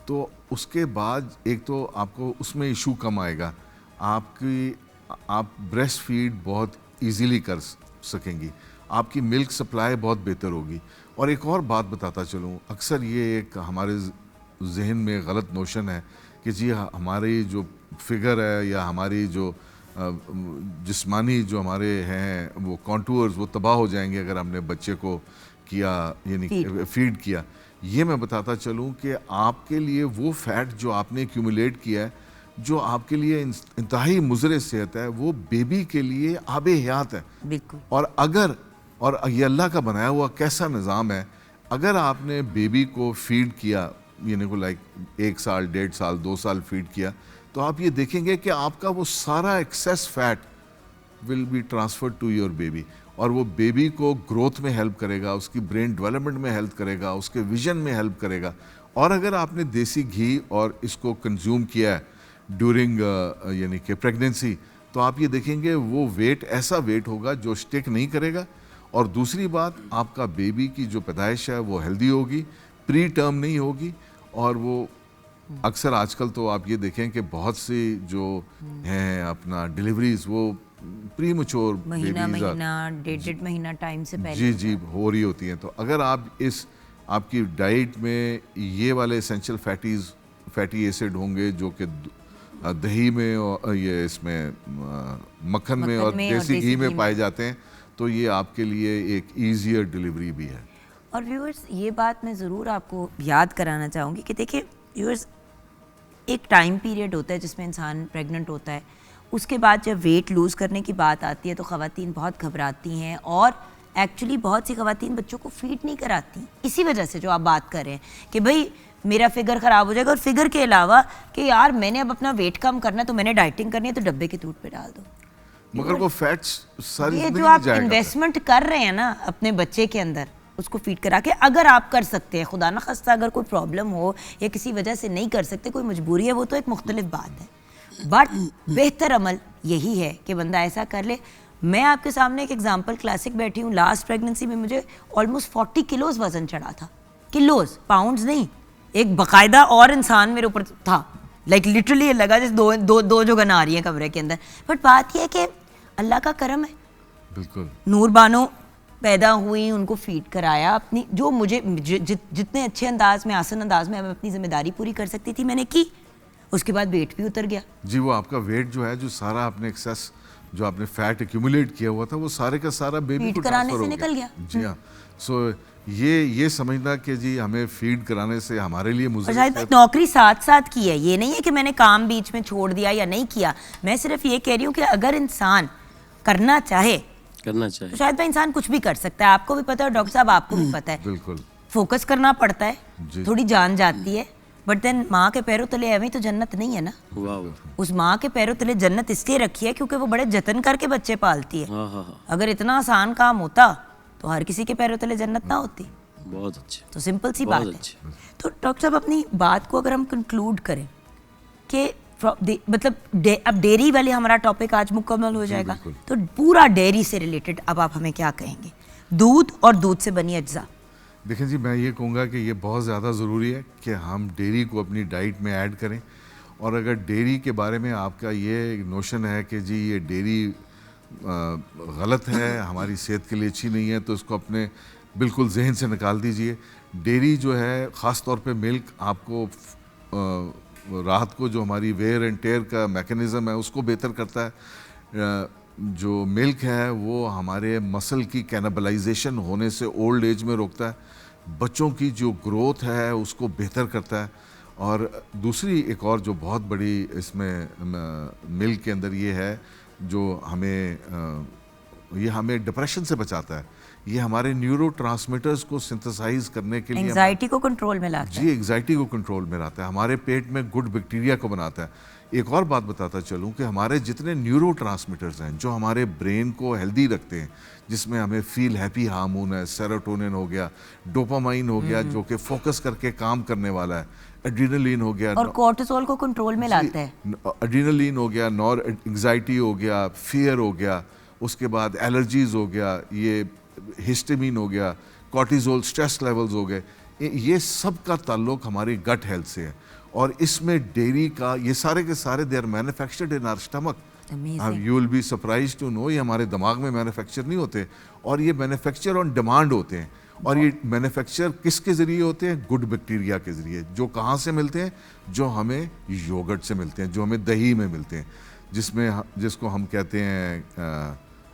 F: तो उसके बाद एक तो आपको उसमें इशू कम आएगा, आप ब्रेस्ट फीड बहुत इजीली कर सकेंगी, आपकी मिल्क सप्लाई बहुत बेहतर होगी। और एक और बात बताता चलूँ, अक्सर ये एक हमारे जहन में गलत नोशन है कि जी हमारी जो फिगर है या हमारी जो जिस्मानी जो हमारे हैं वो कॉन्टूर्स वो तबाह हो जाएंगे अगर हमने बच्चे को किया यानी फीड किया। ये मैं बताता चलूँ कि आपके लिए वो फैट जो आपने एक्यूमुलेट किया है, जो आपके लिए इंतहाई मुज़र सेहत है, वो बेबी के लिए आबे हयात है।
A: बिल्कुल।
F: और अगर और ये अल्लाह का बनाया हुआ कैसा निज़ाम है, अगर आपने बेबी को फीड किया, यानी को लाइक 1 साल, 1.5 साल, 2 साल फीड किया, तो आप ये देखेंगे कि आपका वो सारा excess fat will be transferred to your baby, और वो बेबी को ग्रोथ में हेल्प करेगा, उसकी ब्रेन डेवलपमेंट में हेल्प करेगा, उसके विजन में हेल्प करेगा। और अगर आपने देसी घी और इसको कंज्यूम किया है ड्यूरिंग यानी कि प्रेगनेंसी, तो आप ये देखेंगे वो वेट ऐसा वेट होगा जो स्टिक नहीं करेगा। और दूसरी बात, आपका बेबी की जो पैदाइश है वो हेल्दी होगी, प्री टर्म नहीं होगी। और वो अक्सर आजकल तो आप ये देखें कि बहुत सी जो हैं अपना डिलीवरीज वो प्री मैच्योर
A: महीना 1.5 महीना टाइम से पहले
F: जी जी हो रही होती हैं। तो अगर आप इस आपकी डाइट में ये वाले एसेंशियल फैटी एसिड होंगे जो कि दही में और ये इसमें मक्खन में और देसी घी में पाए जाते हैं, तो ये आपके लिए एक ईजियर डिलीवरी भी है।
A: और व्यूअर्स, ये बात मैं ज़रूर आपको याद कराना चाहूँगी कि देखिए व्यूअर्स, एक टाइम पीरियड होता है जिसमें इंसान प्रेग्नेंट होता है, उसके बाद जब वेट लूज़ करने की बात आती है तो ख़वातीन बहुत घबराती हैं और एक्चुअली बहुत सी ख़वातीन बच्चों को फीड नहीं कराती, इसी वजह से जो आप बात कर रहे हैं कि भाई मेरा फिगर ख़राब हो जाएगा। और फिगर के अलावा कि यार मैंने अब अपना वेट कम करना है तो मैंने डाइटिंग करनी है तो डब्बे के दूध पे डाल दो।
F: मगर वो फैट्स सारी
A: ये जो आप इन्वेस्टमेंट कर रहे हैं ना अपने बच्चे के अंदर, उसको फीड करा के अगर आप कर सकते हैं, खुदा न खास्ता अगर कोई प्रॉब्लम हो या किसी वजह से नहीं कर सकते, कोई मजबूरी है, वो तो एक मुख्तलिफ बात है। बट बेहतर अमल यही है कि बंदा ऐसा कर ले। मैं आपके सामने एक एग्जांपल क्लासिक बैठी हूँ। लास्ट प्रेगनेंसी में मुझे ऑलमोस्ट 40 किलोज वजन चढ़ा था, किलोज, पाउंड्स नहीं। एक बाकायदा और इंसान मेरे ऊपर था, लाइक लिटरली लगा जैसे दो जो गन आ रही हैं कमरे के अंदर। बट बात यह है कि अल्लाह का करम है,
F: बिल्कुल
A: नूर बानो पैदा हुई, उनको फीड कराया, अपनी जो मुझे जितने अच्छे अंदाज में, आसान अंदाज में मैं अपनी जिम्मेदारी पूरी कर सकती थी मैंने की। उसके बाद वेट भी उतर गया
F: जी। वो आपका वेट जो है, जो सारा आपने एक्सेस जो आपने फैट एक्यूमुलेट किया हुआ था, वो सारे का सारा बेबी को
A: कराने
F: ट्रांसफर
A: से
F: हो
A: निकल गया।
F: जी हाँ। सो ये समझना कि जी हमें फीड कराने से हमारे लिए
A: और शायद मैं नौकरी साथ साथ की है, ये नहीं है कि मैंने काम बीच में छोड़ दिया या नहीं किया। मैं सिर्फ ये कह रही हूँ कि अगर इंसान करना चाहे तो शायद भाई इंसान कुछ भी कर सकता है। आपको भी पता है डॉक्टर साहब, आपको भी पता है,
F: बिल्कुल
A: फोकस करना पड़ता है, थोड़ी जान जाती है। बट देन माँ के पैरों तले एवं तो जन्नत नहीं है ना। उस माँ के पैरों तले जन्नत इसलिए रखी है क्योंकि वो बड़े जतन करके बच्चे पालती है। अगर इतना आसान काम होता तो हर किसी के पैरों तले जन्नत ना होती।
E: बहुत अच्छे,
A: तो सिंपल सी बात है। तो डॉक्टर साहब, अपनी बात को अगर हम कंक्लूड करें कि मतलब अब डेयरी वाले हमारा टॉपिक आज मुकम्मल हो जाएगा, तो पूरा डेयरी से रिलेटेड अब आप हमें क्या कहेंगे, दूध और दूध से बनी अज्जा?
F: देखें जी, मैं ये कहूँगा कि ये बहुत ज़्यादा ज़रूरी है कि हम डेयरी को अपनी डाइट में ऐड करें। और अगर डेयरी के बारे में आपका ये नोशन है कि जी ये डेयरी गलत है, हमारी सेहत के लिए अच्छी नहीं है, तो इसको अपने बिल्कुल जहन से निकाल दीजिए। डेयरी जो है, ख़ास तौर पे मिल्क, आपको रात को जो हमारी वेयर एंड टेयर का मैकेनिज़्म है उसको बेहतर करता है। जो मिल्क है वो हमारे मसल की कैनबलाइजेशन होने से ओल्ड एज में रोकता है, बच्चों की जो ग्रोथ है उसको बेहतर करता है। और दूसरी एक और जो बहुत बड़ी इसमें मिल्क के अंदर ये है, जो हमें डिप्रेशन से बचाता है। ये हमारे न्यूरोट्रांसमीटर्स को सिंथेसाइज करने के लिए,
A: एंजाइटी को कंट्रोल में लाता है।
F: जी, एंजाइटी को कंट्रोल में लाता है, हमारे पेट में गुड बैक्टीरिया को बनाता है। एक और बात बताता चलूँ कि हमारे जितने न्यूरोट्रांसमीटर्स हैं जो हमारे ब्रेन को हेल्दी रखते हैं, जिसमें हमें फील हैप्पी हार्मोन है, सेरोटोनिन हो गया, डोपामाइन हो गया जो कि फोकस करके काम करने वाला है, एड्रेनलिन हो गया
A: और कोर्टिसोल को कंट्रोल में लाता है,
F: एड्रेनलिन हो गया, नॉर एंग्जाइटी हो गया, फियर हो गया, उसके बाद एलर्जीज हो गया, ये हिस्टामिन हो गया, कॉर्टिसोल, स्ट्रेस लेवल्स हो गए। ये सब का ताल्लुक हमारी गट हेल्थ से है। और इसमें डेयरी का ये सारे के सारे they are manufactured in our stomach. You will be surprise to know, ये हमारे दिमाग में मैन्युफैक्चर नहीं होते, और ये मैन्युफैक्चर ऑन डिमांड होते हैं। और ये मैन्युफैक्चर किसके ज़रिए होते हैं? गुड बैक्टीरिया के ज़रिए। जो कहाँ से मिलते हैं? जो हमें योगर्ट से मिलते हैं, जो हमें दही में मिलते हैं, जिसको हम कहते हैं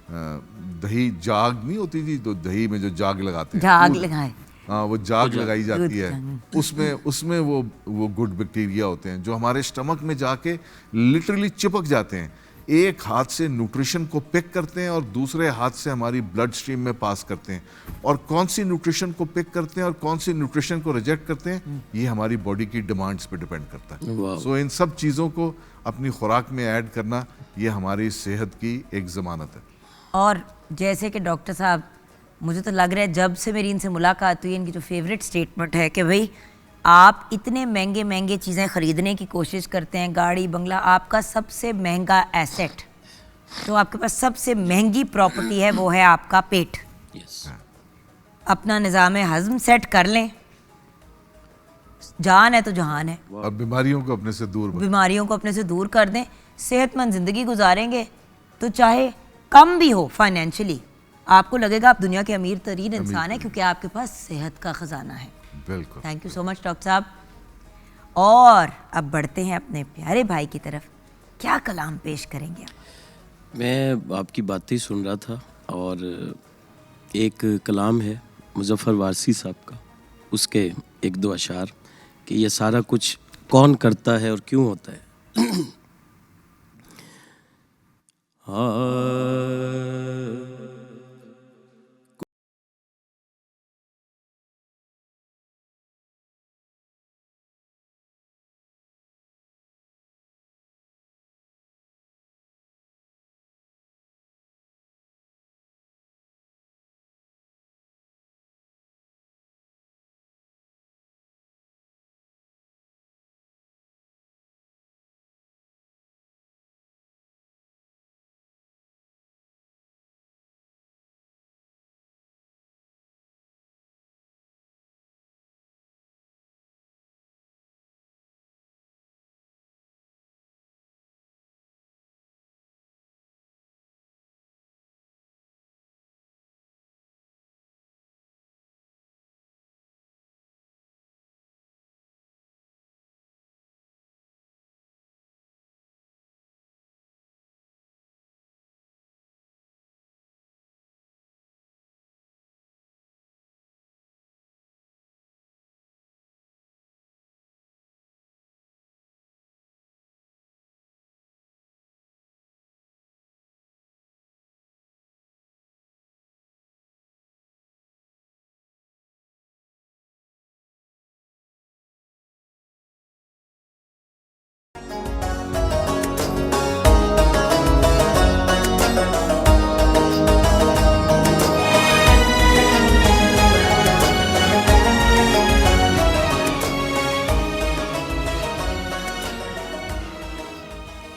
F: दही जाग नहीं होती जी, तो दही में जो जाग लगाते हैं,
A: जाग लगाए,
F: हाँ, वो जाग लगाई जाती है, उसमें वो गुड बैक्टीरिया होते हैं जो हमारे स्टमक में जाके लिटरली चिपक जाते हैं। एक हाथ से न्यूट्रिशन को पिक करते हैं और दूसरे हाथ से हमारी ब्लड स्ट्रीम में पास करते हैं, और कौन सी न्यूट्रिशन को पिक करते हैं और कौन सी न्यूट्रिशन को रिजेक्ट करते हैं, ये हमारी बॉडी की डिमांड्स पे डिपेंड करता है। सो इन सब चीज़ों को अपनी खुराक में ऐड करना, ये हमारी सेहत की एक ज़मानत है।
A: और जैसे कि डॉक्टर साहब, मुझे तो लग रहा है जब से मेरी इनसे मुलाकात हुई, इनकी जो फेवरेट स्टेटमेंट है कि भाई आप इतने महंगे महंगे चीज़ें ख़रीदने की कोशिश करते हैं, गाड़ी बंगला, आपका सबसे महंगा एसेट, तो आपके पास सबसे महंगी प्रॉपर्टी है, वो है आपका पेट।
E: यस,
A: अपना निज़ाम हज़म सेट कर लें, जान है तो जहान है।
F: और बीमारियों को अपने से दूर
A: बीमारियों को अपने से दूर कर दें, सेहतमंद ज़िंदगी गुजारेंगे तो चाहे कम भी हो फाइनेंशियली, आपको लगेगा आप दुनिया के अमीर तरीन इंसान है, क्योंकि आपके पास सेहत का ख़जाना है।
F: बिल्कुल।
A: Thank you so much doctor साहब। और अब बढ़ते हैं अपने प्यारे भाई की तरफ, क्या कलाम पेश करेंगे आप?
E: मैं आपकी बातें सुन रहा था और एक कलाम है मुज़फ़्फ़र वारसी साहब का, उसके एक दो अशार कि ये सारा कुछ कौन करता है और क्यों होता है।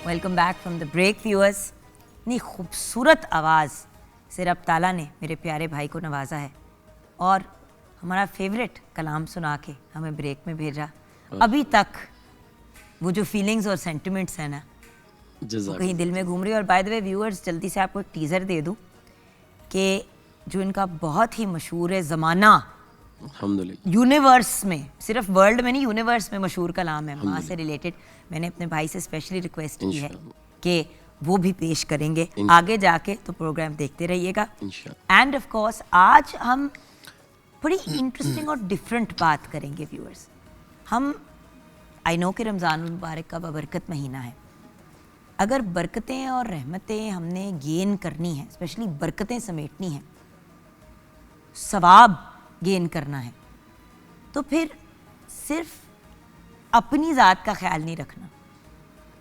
A: Welcome back from the break viewers. इतनी खूबसूरत आवाज़ से रब ताला ने मेरे प्यारे भाई को नवाजा है और हमारा फेवरेट कलाम सुना के हमें ब्रेक में भेजा। अभी तक वो जो फीलिंग्स और सेंटिमेंट्स हैं ना, वो कहीं दिल में घूम रही है। और बाय द वे व्यूअर्स, जल्दी से आपको एक टीज़र दे दूँ कि जो इनका बहुत ही मशहूर है ज़माना,
E: अल्हम्दुलिल्लाह,
A: यूनिवर्स में, सिर्फ वर्ल्ड में नहीं, यूनिवर्स में मशहूर कलाम है, माँ से रिलेटेड। मैंने अपने भाई से स्पेशली रिक्वेस्ट की है कि वो भी पेश करेंगे आगे जाके, तो प्रोग्राम देखते रहिएगा। एंड ऑफ कोर्स आज हम बड़ी इंटरेस्टिंग और डिफरेंट बात करेंगे व्यूअर्स। हम आई नो कि रमज़ान मुबारक का बरकत महीना है, अगर बरकतें और रहमतें हमने गेन करनी है, स्पेशली बरकतें समेटनी हैं, सवाब गेन करना है, तो फिर सिर्फ अपनी ज़ात का ख्याल नहीं रखना,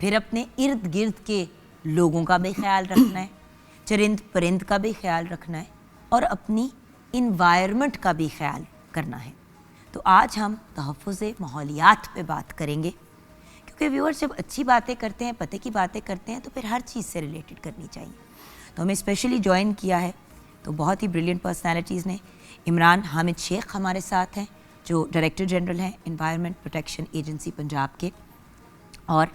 A: फिर अपने इर्द गिर्द के लोगों का भी ख्याल रखना है, चरिंद परिंद का भी ख्याल रखना है और अपनी इन्वायरमेंट का भी ख्याल करना है। तो आज हम तहफ़्फ़ुज़ माहौलियात पे बात करेंगे, क्योंकि व्यूअर्स जब अच्छी बातें करते हैं, पते की बातें करते हैं, तो फिर हर चीज़ से रिलेटेड करनी चाहिए। तो हमें स्पेशली ज्वाइन किया है तो बहुत ही ब्रिलियंट पर्सनैलिटीज़ ने। इमरान हामिद शेख हमारे साथ हैं, जो डायरेक्टर जनरल हैं एनवायरनमेंट प्रोटेक्शन एजेंसी पंजाब के, और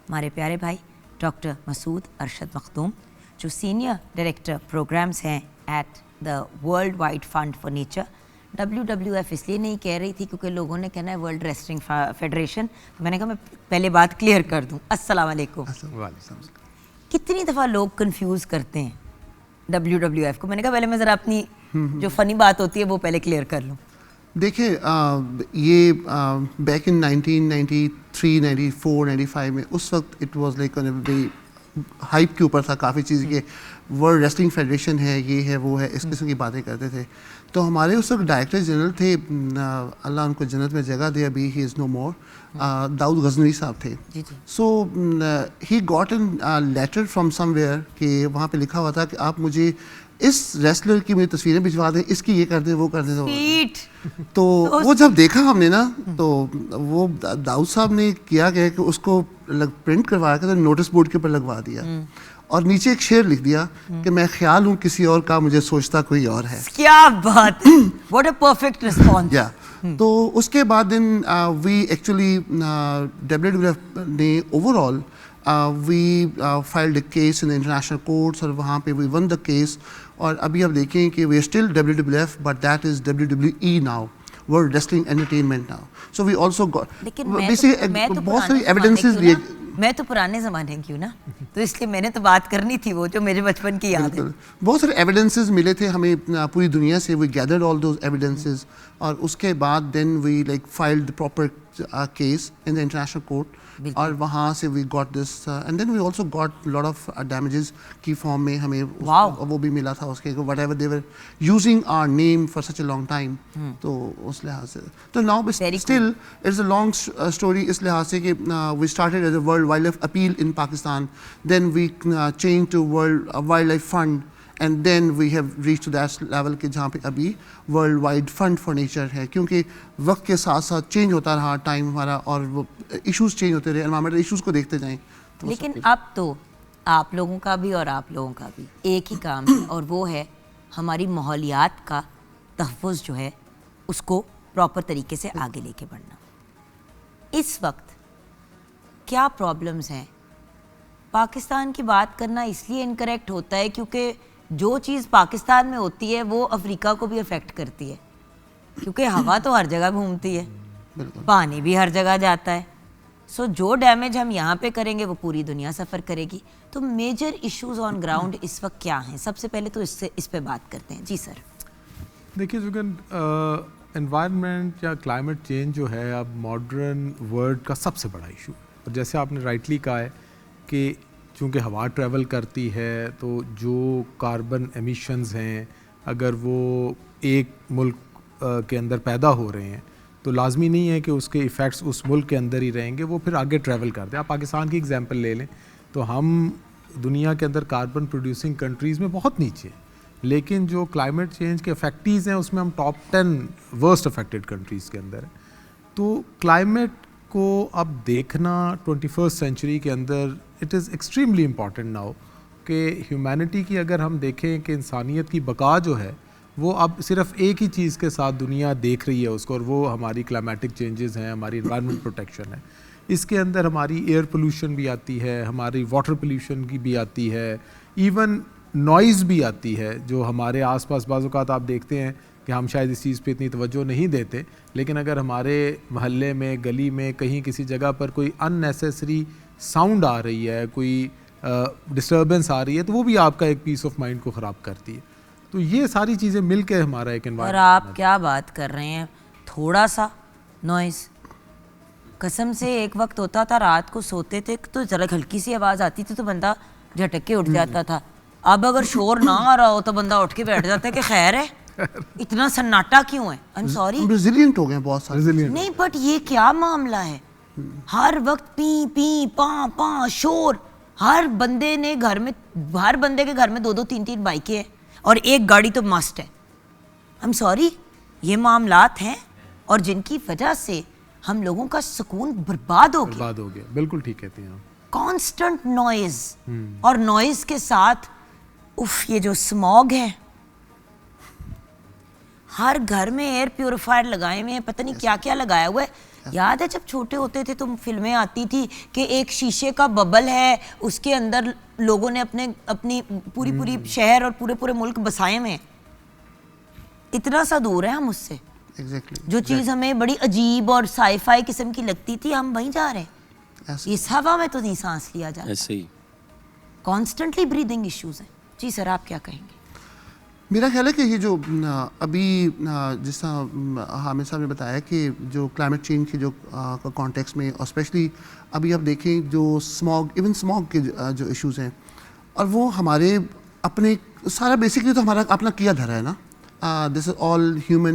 A: हमारे प्यारे भाई डॉक्टर मसूद अरशद मखदूम, जो सीनियर डायरेक्टर प्रोग्राम्स हैं at the world wide fund for nature. WWF इसलिए नहीं कह रही थी क्योंकि लोगों ने कहना है वर्ल्ड रेस्लिंग फेडरेशन, तो मैंने कहा मैं पहले बात क्लियर कर दूं। अस्सलाम वालेकुम। कितनी दफ़ा लोग कंफ्यूज करते हैं WWF को, मैंने कहा पहले मैं ज़रा अपनी जो फ़नी बात होती है वो पहले क्लियर कर लूँ।
G: देखिए ये बैक इन 1993, 94, 95 में, उस वक्त it was like very hype के ऊपर था काफ़ी चीज़ के, वर्ल्ड रेसलिंग फेडरेशन है, ये है वो है, इस किस्म की बातें करते थे। तो हमारे उस वक्त डायरेक्टर जनरल थे, अल्लाह उनको जन्नत में जगह दे, अभी he is no more, Dawood Ghaznavi साहब थे। So he got an letter from somewhere कि वहाँ पे लिखा हुआ था कि आप मुझे इस रेसलर की मुझे तस्वीरें भिजवा दें, इसकी ये कर दें, वो कर दें। तो वो जब देखा हमने ना, तो वो दाऊद साहब ने किया गया कि उसको प्रिंट करवा के तो नोटिस बोर्ड के ऊपर लगवा दिया और नीचे एक शेर लिख दिया कि मैं ख्याल हूँ किसी और का, मुझे सोचता कोई और है।
A: क्या बात, व्हाट अ परफेक्ट रिस्पॉन्स।
G: या तो उसके बाद दिन वी एक्चुअली WWF ने overall we filed a case in international courts और वहाँ पे वी वन द केस। और अभी आप देखें कि we are still WWF but that is WWE now, world wrestling entertainment now. So we also got बहुत सारी एविडेंसेस भी।
A: मैं तो पुराने ज़माने की हूँ ना, तो इसलिए मैंने तो बात करनी थी वो जो मेरे बचपन की याद है।
G: बहुत सारे एविडेंसेस मिले थे हमें पूरी दुनिया से, we gathered all those evidences और उसके बाद then we like filed the proper case in the international court और वहाँ से we got this and then we also got lot of damages की फॉर्म में हमें वो भी मिला था उसके, whatever they were using our name for such a long time. तो उस लिहाज से तो now still it's a long story इस लिहाज से कि we started as a world wildlife appeal in Pakistan, then we change to world wildlife fund and then we have reach to that level के जहाँ पे अभी world wide fund for nature है, क्योंकि वक्त के साथ साथ चेंज होता रहा टाइम हमारा और वो इश्यूज चेंज होते रहे, एनवायरमेंटल इश्यूज को देखते जाएं। तो
A: लेकिन अब तो आप लोगों का भी और आप लोगों का भी एक ही काम है और वो है हमारी माहौलियात का तहफ़्फ़ुज़ जो है उसको प्रॉपर तरीके से आगे लेके बढ़ना। इस वक्त क्या प्रॉब्लम्स हैं? पाकिस्तान की बात करना इसलिए इनकरेक्ट होता है क्योंकि जो चीज़ पाकिस्तान में होती है वो अफ्रीका को भी अफेक्ट करती है, क्योंकि हवा तो हर जगह घूमती है, पानी भी हर जगह जाता है। सो जो डैमेज हम यहाँ पे करेंगे वो पूरी दुनिया सफ़र करेगी। तो मेजर इश्यूज ऑन ग्राउंड इस वक्त क्या हैं? सबसे पहले तो इस पे बात करते हैं। जी सर।
C: देखिए जुगन, एनवायरनमेंट या क्लाइमेट चेंज जो है अब मॉडर्न वर्ल्ड का सबसे बड़ा इशू है। और जैसे आपने राइटली कहा है कि चूँकि हवा ट्रैवल करती है तो जो कार्बन एमिशंस हैं अगर वो एक मुल्क के अंदर पैदा हो रहे हैं तो लाजमी नहीं है कि उसके इफ़ेक्ट्स उस मुल्क के अंदर ही रहेंगे, वो फिर आगे ट्रैवल करते हैं। आप पाकिस्तान की एग्जांपल ले लें तो हम दुनिया के अंदर कार्बन प्रोड्यूसिंग कंट्रीज़ में बहुत नीचे हैं, लेकिन जो क्लाइमेट चेंज के इफेक्टीज़ हैं उसमें हम टॉप 10 वर्स्ट अफेक्टेड कंट्रीज़ के अंदर हैं। तो क्लाइमेट को अब देखना 21st सेंचुरी के अंदर it is extremely important now कि ह्यूमैनिटी की अगर हम देखें कि इंसानियत की बका जो है वो अब सिर्फ एक ही चीज़ के साथ दुनिया देख रही है उसको, और वो हमारी क्लाइमेटिक चेंजेस हैं, हमारी इन्वायरमेंट प्रोटेक्शन है। इसके अंदर हमारी एयर पोल्यूशन भी आती है, हमारी वाटर पोल्यूशन की भी आती है, इवन नॉइज़ भी आती है जो हमारे आसपास बाज़ औक़ात आप देखते हैं कि हम शायद इस चीज़ पे इतनी तवज्जो नहीं देते, लेकिन अगर हमारे महल्ले में, गली में, कहीं किसी जगह पर कोई अननेसेसरी साउंड आ रही है, कोई डिस्टर्बेंस आ रही है, तो वो भी आपका एक पीस ऑफ माइंड को ख़राब करती है। तो ये सारी चीज़ें मिल के हमारा एक एनवायरनमेंट।
A: और आप क्या बात कर रहे हैं, थोड़ा सा नॉइज़, कसम से एक वक्त होता था रात को सोते थे तो ज़रा हल्की सी आवाज़ आती थी तो बंदा झटक के उठ जाता था। अब अगर शोर ना आ रहा हो तो बंदा उठ के बैठ जाता है कि खैर है, इतना सन्नाटा क्यों है? आई एम सॉरी,
G: रेजिलिएंट हो गए बहुत सारे।
A: नहीं बट ये क्या मामला है? हर वक्त पी पी पा पा शोर, हर बंदे के घर में 2-2 3-3 बाइकें हैं और एक गाड़ी तो मस्ट है। आई एम सॉरी, ये मामलात हैं और जिनकी वजह से हम लोगों का सुकून बर्बाद हो गया।
C: बिल्कुल ठीक कहते हैं आप।
A: कॉन्स्टेंट नॉइज और नॉइज के साथ उफ, ये जो स्मॉग है, हर घर में एयर प्योरीफायर लगाए हुए हैं, पता नहीं क्या क्या लगाया हुआ है। याद है जब छोटे होते थे तो फिल्में आती थी कि एक शीशे का बबल है, उसके अंदर लोगों ने अपनी पूरी शहर और पूरे मुल्क बसाए हुए हैं। इतना सा दूर है हम उससे। जो चीज़ हमें बड़ी अजीब और साईफाई किस्म की लगती थी, हम वहीं जा रहे हैं। इस हवा में तो नहीं सांस लिया जाता।
E: ऐसे ही
A: कॉन्स्टेंटली ब्रीदिंग इश्यूज हैं। जी सर, आप क्या कहेंगे?
G: मेरा ख्याल है कि ये जो अभी जिस तरह हामिद साहब ने बताया कि जो क्लाइमेट चेंज के जो कॉन्टेक्स्ट में और स्पेशली अभी आप देखें जो इवन स्मॉग के जो इश्यूज़ हैं और वो हमारे अपने सारा बेसिकली तो हमारा अपना किया धरा है ना, this is all human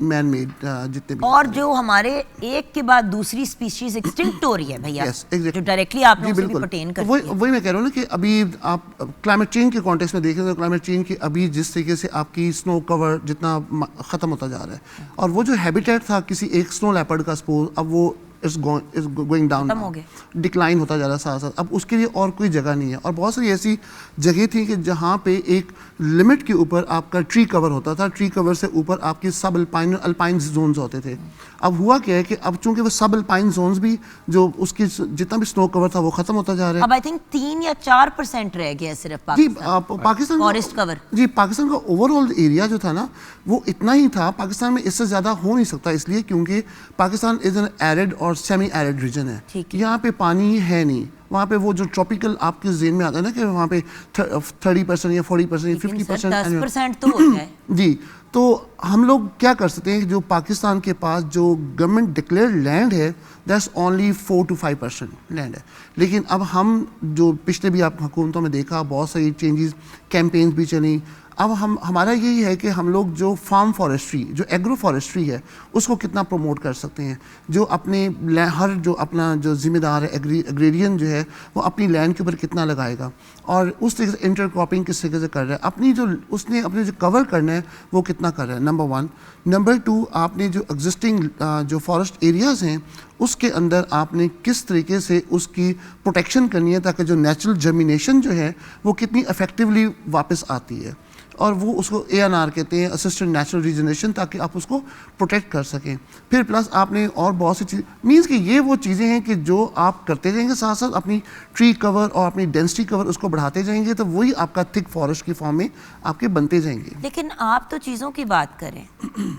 G: man made जितने भी
A: और जो हमारे एक के बाद दूसरी स्पीशीज एक्सटिंक्ट हो रही है भैया,
G: Yes, exactly.
A: जो डायरेक्टली आपने उसे भी पर्टेन
G: तो
A: करती है।
G: वही मैं कह रहा हूँ ना कि अभी आप क्लाइमेट चेंज के कॉन्टेक्स्ट में देखें तो क्लाइमेट चेंज की अभी जिस तरीके से आपकी स्नो कवर जितना ख़त्म होता जा रहा है और वो जो हैबिटेट था किसी एक स्नो लेपर्ड का सपोज, अब वो इज गोइंग डाउन,
A: खत्म हो गया,
G: डिक्लाइन होता जा रहा है साथ साथ। अब उसके लिए और कोई जगह नहीं है और बहुत सारी ऐसी जगह थी कि जहाँ पे एक लिमिट के ऊपर आपका ट्री कवर होता था, ट्री कवर से ऊपर आपकी सब अल्पाइन जोन्स होते थे। अब हुआ क्या है कि अब चूंकि वो सब अल्पाइन जोन्स भी जो उसकी जितना भी स्नो कवर था वो खत्म होता जा रहा है।
A: अब आई थिंक 3 या 4% रह गया सिर्फ
G: जी
A: पाकिस्तान फॉरेस्ट कवर।
G: जी पाकिस्तान का ओवरऑल एरिया जो था ना वो इतना ही था, पाकिस्तान में इससे ज़्यादा हो नहीं सकता इसलिए क्योंकि पाकिस्तान इज एन एरिड और सेमी एरिड रीजन है, यहाँ पे पानी है नहीं। वहाँ पे वो जो ट्रॉपिकल आपके जेन में आता है ना कि वहाँ पे 30% या 40% या 50%
A: 10% तो होता है।
G: जी, तो हम लोग क्या कर सकते हैं कि जो पाकिस्तान के पास जो गवर्नमेंट डिक्लेयर्ड लैंड है दैट्स ओनली 4 to 5% लैंड है, लेकिन अब हम जो पिछले भी आप हुकूमतों में देखा बहुत सारी चेंजेस कैंपेन्स भी चली। अब हमारा यही है कि हम लोग जो फार्म फॉरेस्ट्री जो एग्रो फॉरेस्ट्री है उसको कितना प्रमोट कर सकते हैं, जो अपने हर जो अपना जो जिम्मेदार है एग्रेरियन जो है वो अपनी लैंड के ऊपर कितना लगाएगा और उस तरीके से इंटरक्रॉपिंग किस तरीके से कर रहा है, अपनी जो उसने अपने जो कवर करना है वो कितना कर रहा है, नंबर 1। नंबर 2, आपने जो एग्जिस्टिंग जो फॉरेस्ट एरियाज़ हैं उसके अंदर आपने किस तरीके से उसकी प्रोटेक्शन करनी है ताकि जो नेचुरल जर्मिनेशन जो है वो कितनी इफेक्टिवली वापस आती है और वो उसको ANR कहते हैं, असिस्टेंट नेचुरल रीजनरेशन, ताकि आप उसको प्रोटेक्ट कर सकें। फिर प्लस आपने और बहुत सी चीज़ मीन्स कि ये वो चीज़ें हैं कि जो आप करते जाएंगे साथ साथ अपनी ट्री कवर और अपनी डेंसिटी कवर उसको बढ़ाते जाएंगे तो वही आपका थिक फॉरेस्ट की फॉर्म में आपके बनते जाएंगे।
A: लेकिन आप तो चीज़ों की बात करें,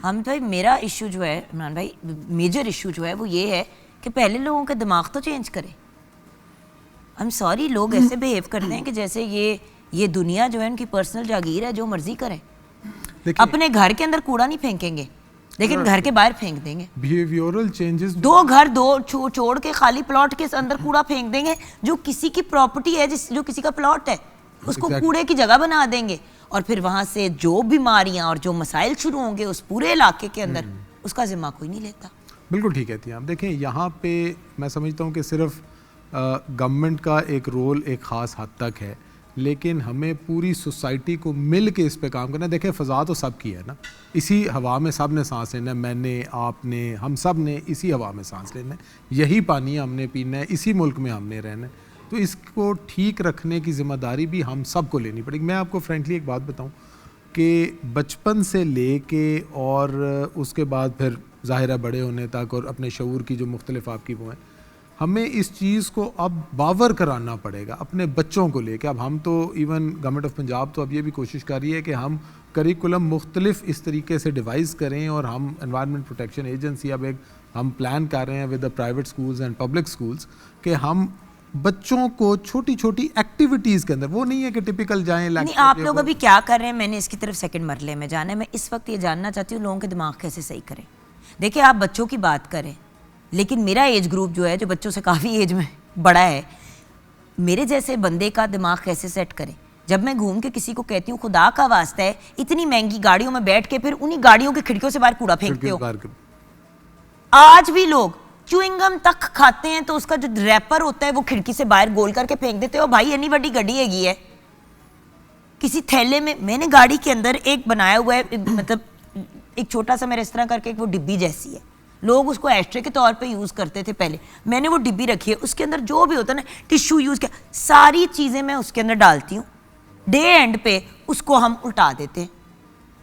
A: हम भाई मेरा इशू जो है इमरान भाई, मेजर इशू जो है वो ये है कि पहले लोगों के दिमाग तो चेंज करें। हम सॉरी लोग ऐसे बिहेव करते हैं कि जैसे ये दुनिया जो है उनकी पर्सनल जागीर है, जो मर्जी करें। अपने घर के अंदर कूड़ा नहीं फेंकेंगे लेकिन घर के बाहर फेंक देंगे।
C: बिहेवियरल चेंजेस,
A: दो घर छोड़ के खाली प्लॉट के अंदर कूड़ा फेंक देंगे, जो किसी की प्रॉपर्टी है, जो किसी का प्लॉट है उसको कूड़े की जगह बना देंगे और फिर वहां से जो बीमारियां और जो मसाइल शुरू होंगे उस पूरे इलाके के अंदर उसका जिम्मा कोई नहीं लेता।
H: बिल्कुल ठीक कहती हैं आप। देखें यहाँ पे मैं समझता हूँ कि सिर्फ गवर्नमेंट का एक रोल एक ख़ास हद तक है, लेकिन हमें पूरी सोसाइटी को मिल के इस पे काम करना है। देखें फ़ज़ा तो सब की है ना, इसी हवा में सब ने सांस लेना है, मैंने आपने हम सब ने इसी हवा में सांस लेना है, यही पानी हमने पीना है, इसी मुल्क में हमने रहना है, तो इसको ठीक रखने की ज़िम्मेदारी भी हम सब को लेनी पड़ेगी। मैं आपको फ्रेंकली एक बात बताऊँ कि बचपन से ले के और उसके बाद फिर ज़ाहिर बड़े होने तक और अपने शऊर की जो मुख्तलिफ आपकी वो हैं, हमें इस चीज़ को अब बावर कराना पड़ेगा अपने बच्चों को लेके। अब हम तो इवन गवर्नमेंट ऑफ पंजाब तो अब ये भी कोशिश कर रही है कि हम करिकुलम मुख्तलिफ इस तरीके से डिवाइस करें और हम एनवायरनमेंट प्रोटेक्शन एजेंसी अब एक हम प्लान कर रहे हैं with the private schools and public schools कि हम बच्चों को छोटी छोटी एक्टिविटीज़ के अंदर, वो नहीं है कि टिपिकल जाएं
A: नहीं, आप लोग अभी क्या कर रहे हैं, मैंने इसकी तरफ सेकंड मरले में जाना है। मैं इस वक्त ये जानना चाहती हूँ लोगों के दिमाग कैसे सही करें। देखिए आप बच्चों की बात करें, लेकिन मेरा एज ग्रुप जो है जो बच्चों से काफ़ी एज में बड़ा है, मेरे जैसे बंदे का दिमाग कैसे सेट करें। जब मैं घूम के किसी को कहती हूँ खुदा का वास्ता है इतनी महंगी गाड़ियों में बैठ के फिर उन्हीं गाड़ियों की खिड़कियों से बाहर कूड़ा फेंकते हो। आज भी लोग च्युइंगम तक खाते हैं तो उसका जो रैपर होता है वो खिड़की से बाहर गोल करके फेंक देते हो। भाई इतनी बड़ी गड्डी हैगी है, किसी थैले में। मैंने गाड़ी के अंदर एक बनाया हुआ है, मतलब एक छोटा सा मेरे इस तरह करके एक वो डिब्बी जैसी है, लोग उसको एस्ट्रे के तौर पे यूज़ करते थे पहले। मैंने वो डिब्बी रखी है, उसके अंदर जो भी होता है ना, टिश्यू यूज़ किया, सारी चीज़ें मैं उसके अंदर डालती हूँ। डे एंड पे उसको हम उल्टा देते हैं।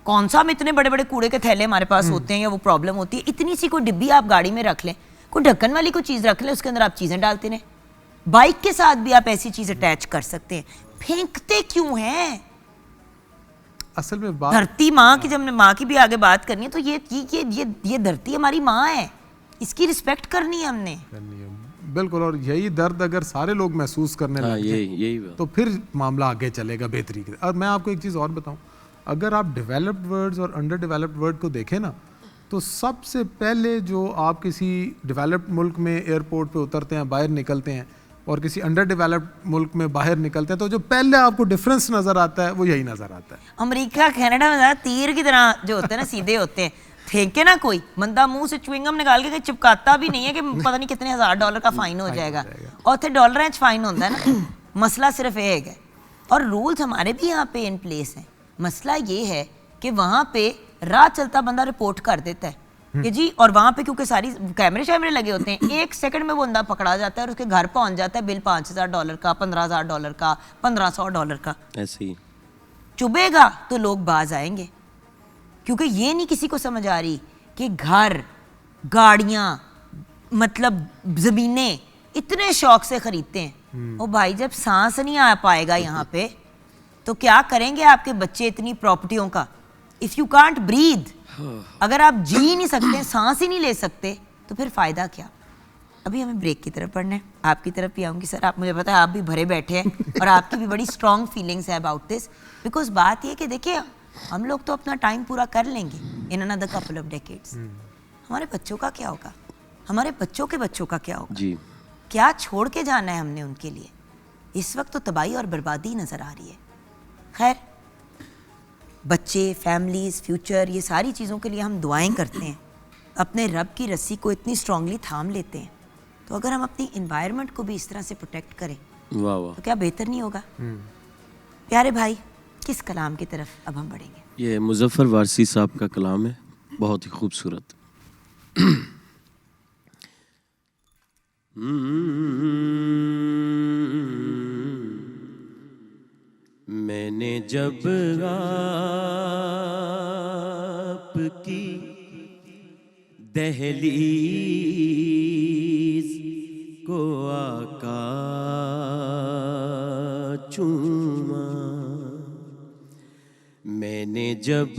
A: कौन सा हम इतने बड़े बड़े कूड़े के थैले हमारे पास होते हैं या वो प्रॉब्लम होती है। इतनी सी कोई डिब्बी आप गाड़ी में रख लें, कोई ढक्कन वाली कोई चीज़ रख लें, उसके अंदर आप चीज़ें डालते रहें। बाइक के साथ भी आप ऐसी चीज़ अटैच कर सकते हैं। फेंकते क्यों हैं?
H: असल में बात
A: धरती माँ की, जब माँ की भी आगे बात करनी है तो ये धरती हमारी माँ है, इसकी रिस्पेक्ट करनी है हमने।
H: बिल्कुल, और यही दर्द अगर सारे लोग महसूस करने लगे
E: यही
H: तो फिर मामला आगे चलेगा बेहतरी के। और मैं आपको एक चीज़ और बताऊं, अगर आप डेवलप्ड वर्ल्ड्स और अंडर डेवलप्ड वर्ल्ड को देखें ना, तो सबसे पहले जो आप किसी डेवलप्ड मुल्क में एयरपोर्ट पे उतरते हैं, बाहर निकलते हैं, और किसी अंडर डेवलप्ड मुल्क में बाहर निकलते हैं, तो जो पहले आपको डिफरेंस नज़र आता है वो यही नज़र आता है।
A: अमेरिका कनाडा में ज़्यादा तीर की तरह जो होते हैं ना, सीधे होते हैं, फेंके ना कोई बंदा मुंह से च्युइंगम निकाल के कहीं चिपकाता भी नहीं है कि पता नहीं कितने $1000 का फाइन हो जाएगा, और थे डॉलर फाइन होता है ना। मसला सिर्फ एक है, और रूल्स हमारे भी यहाँ पे इन प्लेस हैं। मसला ये है कि वहाँ पे राह चलता बंदा रिपोर्ट कर देता है कि जी, और वहाँ पे क्योंकि सारी कैमरे शैमरे लगे होते हैं, 1 सेकंड में वो बंदा पकड़ा जाता है और उसके घर पहुँच जाता है बिल $5000 का, $15000 का, $1500 का।
E: ऐसे ही
A: चुभेगा तो लोग बाज आएंगे, क्योंकि ये नहीं किसी को समझ आ रही कि घर, गाड़ियाँ, मतलब ज़मीनें इतने शौक से खरीदते हैं। ओ भाई, जब सांस नहीं आ पाएगा यहाँ पे तो क्या करेंगे आपके बच्चे इतनी प्रॉपर्टियों का? इफ़ यू कांट ब्रीथ, अगर आप जी नहीं सकते, सांस ही नहीं ले सकते, तो फिर फ़ायदा क्या? अभी हमें ब्रेक की तरफ पढ़ना है, आपकी तरफ भी आऊँगी सर। आप, मुझे पता है आप भी भरे बैठे हैं और आपकी भी बड़ी स्ट्रॉन्ग फीलिंग्स है अबाउट दिस, बिकॉज बात ये कि देखिए, हम लोग तो अपना टाइम पूरा कर लेंगे in another couple of decades. हमारे बच्चों का क्या होगा? हमारे बच्चों के बच्चों का क्या होगा?
E: जी।
A: क्या छोड़ के जाना है हमने उनके लिए? इस वक्त तो तबाही और बर्बादी नज़र आ रही है। खैर, बच्चे, फैमिलीज, फ्यूचर, ये सारी चीज़ों के लिए हम दुआएं करते हैं, अपने रब की रस्सी को इतनी स्ट्रांगली थाम लेते हैं, तो अगर हम अपनी इन्वायरमेंट को भी इस तरह से प्रोटेक्ट करें,
E: वाह वाह,
A: तो क्या बेहतर नहीं होगा? प्यारे भाई, किस कलाम की तरफ अब हम बढ़ेंगे?
E: ये मुजफ्फर वारसी साहब का कलाम है, बहुत ही खूबसूरत। मैंने जब आपकी दहलीज को आका चूमा, मैंने जब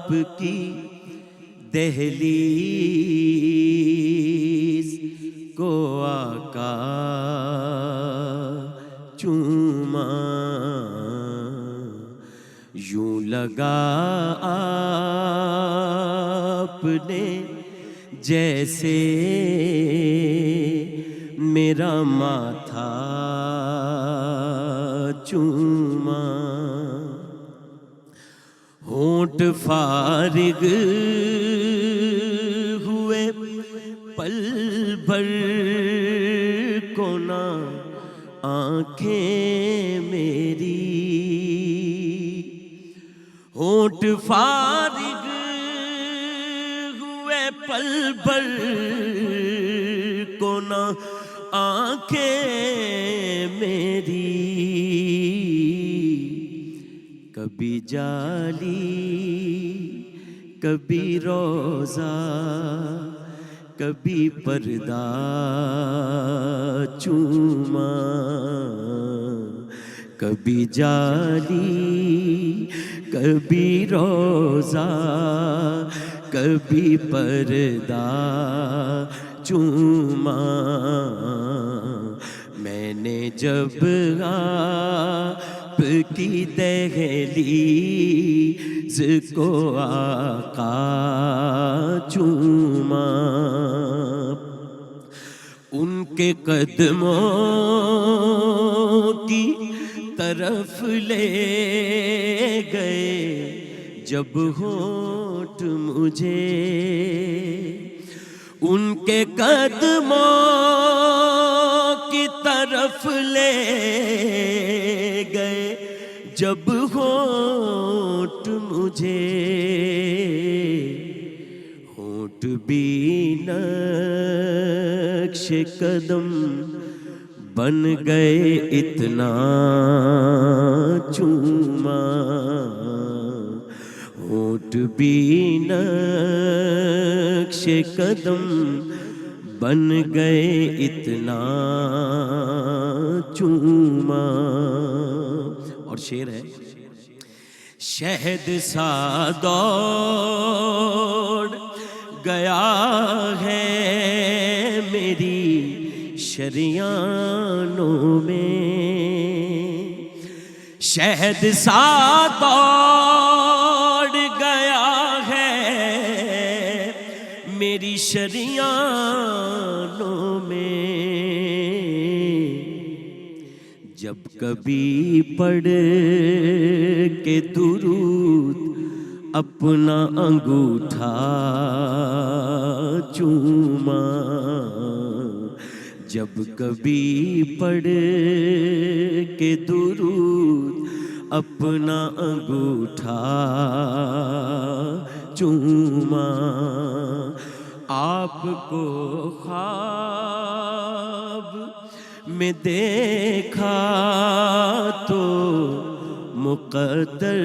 E: आपकी दहलीज को आका चूमा, यूं लगा आपने जैसे मेरा माथा चूमा, होंठ फारिग हुए पल भर को ना आंखें मेरी, होंठ फारिग हुए पल भर को ना आंखें मेरी, कभी जाली कभी रोजा कभी पर्दा चूमा, कभी जाली कभी रोजा कभी पर्दा चूमा, मैंने जब आपकी दहलीज को आका चूमा, उनके कदमों की तरफ ले गए जब होंठ मुझे, उनके कदमों की तरफ ले गए जब होंठ मुझे, होंठ भी नक्श कदम बन गए इतना चूमा, होंठ भी नक्श कदम बन गए इतना चूमा। और शेर है, शहद सा दौड़ गया है मेरी शरियानों में, शहद सा दौड़ गया है मेरी शरियानों में, जब कभी पढ़ के दुरूद अपना अंगूठा चूमा, जब कभी पढ़ के दुरूद अपना अंगूठा चूमा, आपको ख्वाब में देखा तो मुक़द्दर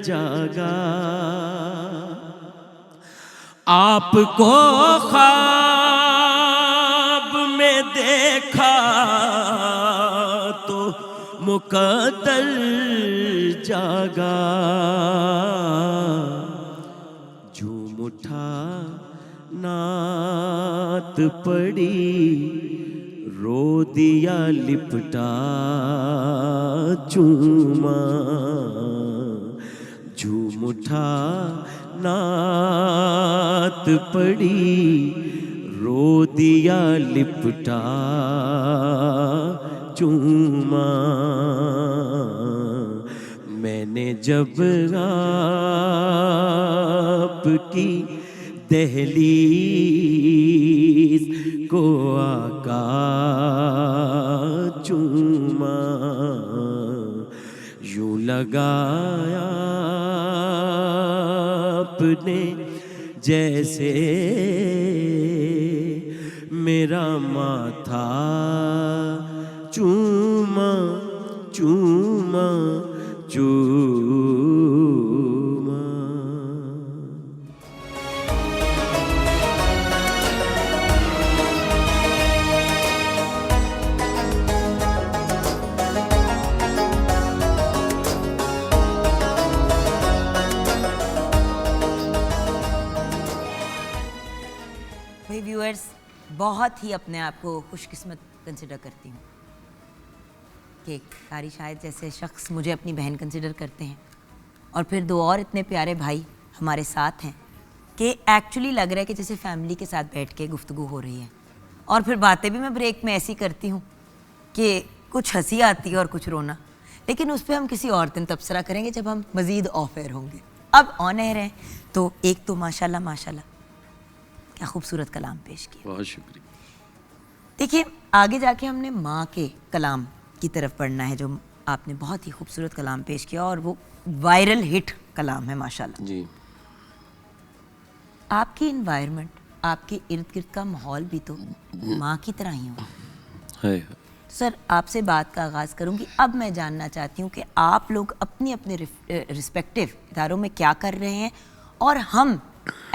E: जागा, आपको ख्वाब में देखा तो मुक़द्दर जागा, झूम उठा नात पड़ी रो दिया लिपटा चूमा, झूम उठा नात पड़ी रो दिया लिपटा चूमा, मैंने जब आपकी दहलीज को आका चूमा, यूं लगाया आपने जैसे मेरा माथा चूमा चूमा चूमा।
A: भाई व्यूअर्स, बहुत ही अपने आप को खुशकिस्मत कंसिडर करती हूँ कि कारी शायद जैसे शख्स मुझे अपनी बहन कंसिडर करते हैं, और फिर दो और इतने प्यारे भाई हमारे साथ हैं कि एक्चुअली लग रहा है कि जैसे फैमिली के साथ बैठ के गुफ्तगू हो रही है। और फिर बातें भी मैं ब्रेक में ऐसी करती हूँ कि कुछ हंसी आती है और कुछ रोना, लेकिन उस पर हम किसी और दिन तबसरा करेंगे जब हम मज़ीद ऑफ एयर होंगे। अब ऑन एयर हैं तो एक तो माशाल्लाह माशाल्लाह क्या खूबसूरत कलाम पेश किया,
E: बहुत शुक्रिया।
A: देखिए आगे जाके हमने माँ के कलाम की तरफ पढ़ना है, जो आपने बहुत ही खूबसूरत कलाम पेश किया और वो वायरल हिट कलाम है माशाल्लाह।
E: जी,
A: आपकी इन्वायरमेंट, आपके इर्द गिर्द का माहौल भी तो माँ की तरह ही हो।
E: है।
A: सर आपसे बात का आगाज़ करूँगी। अब मैं जानना चाहती हूँ कि आप लोग अपनी अपने रिस्पेक्टिव इदारों में क्या कर रहे हैं, और हम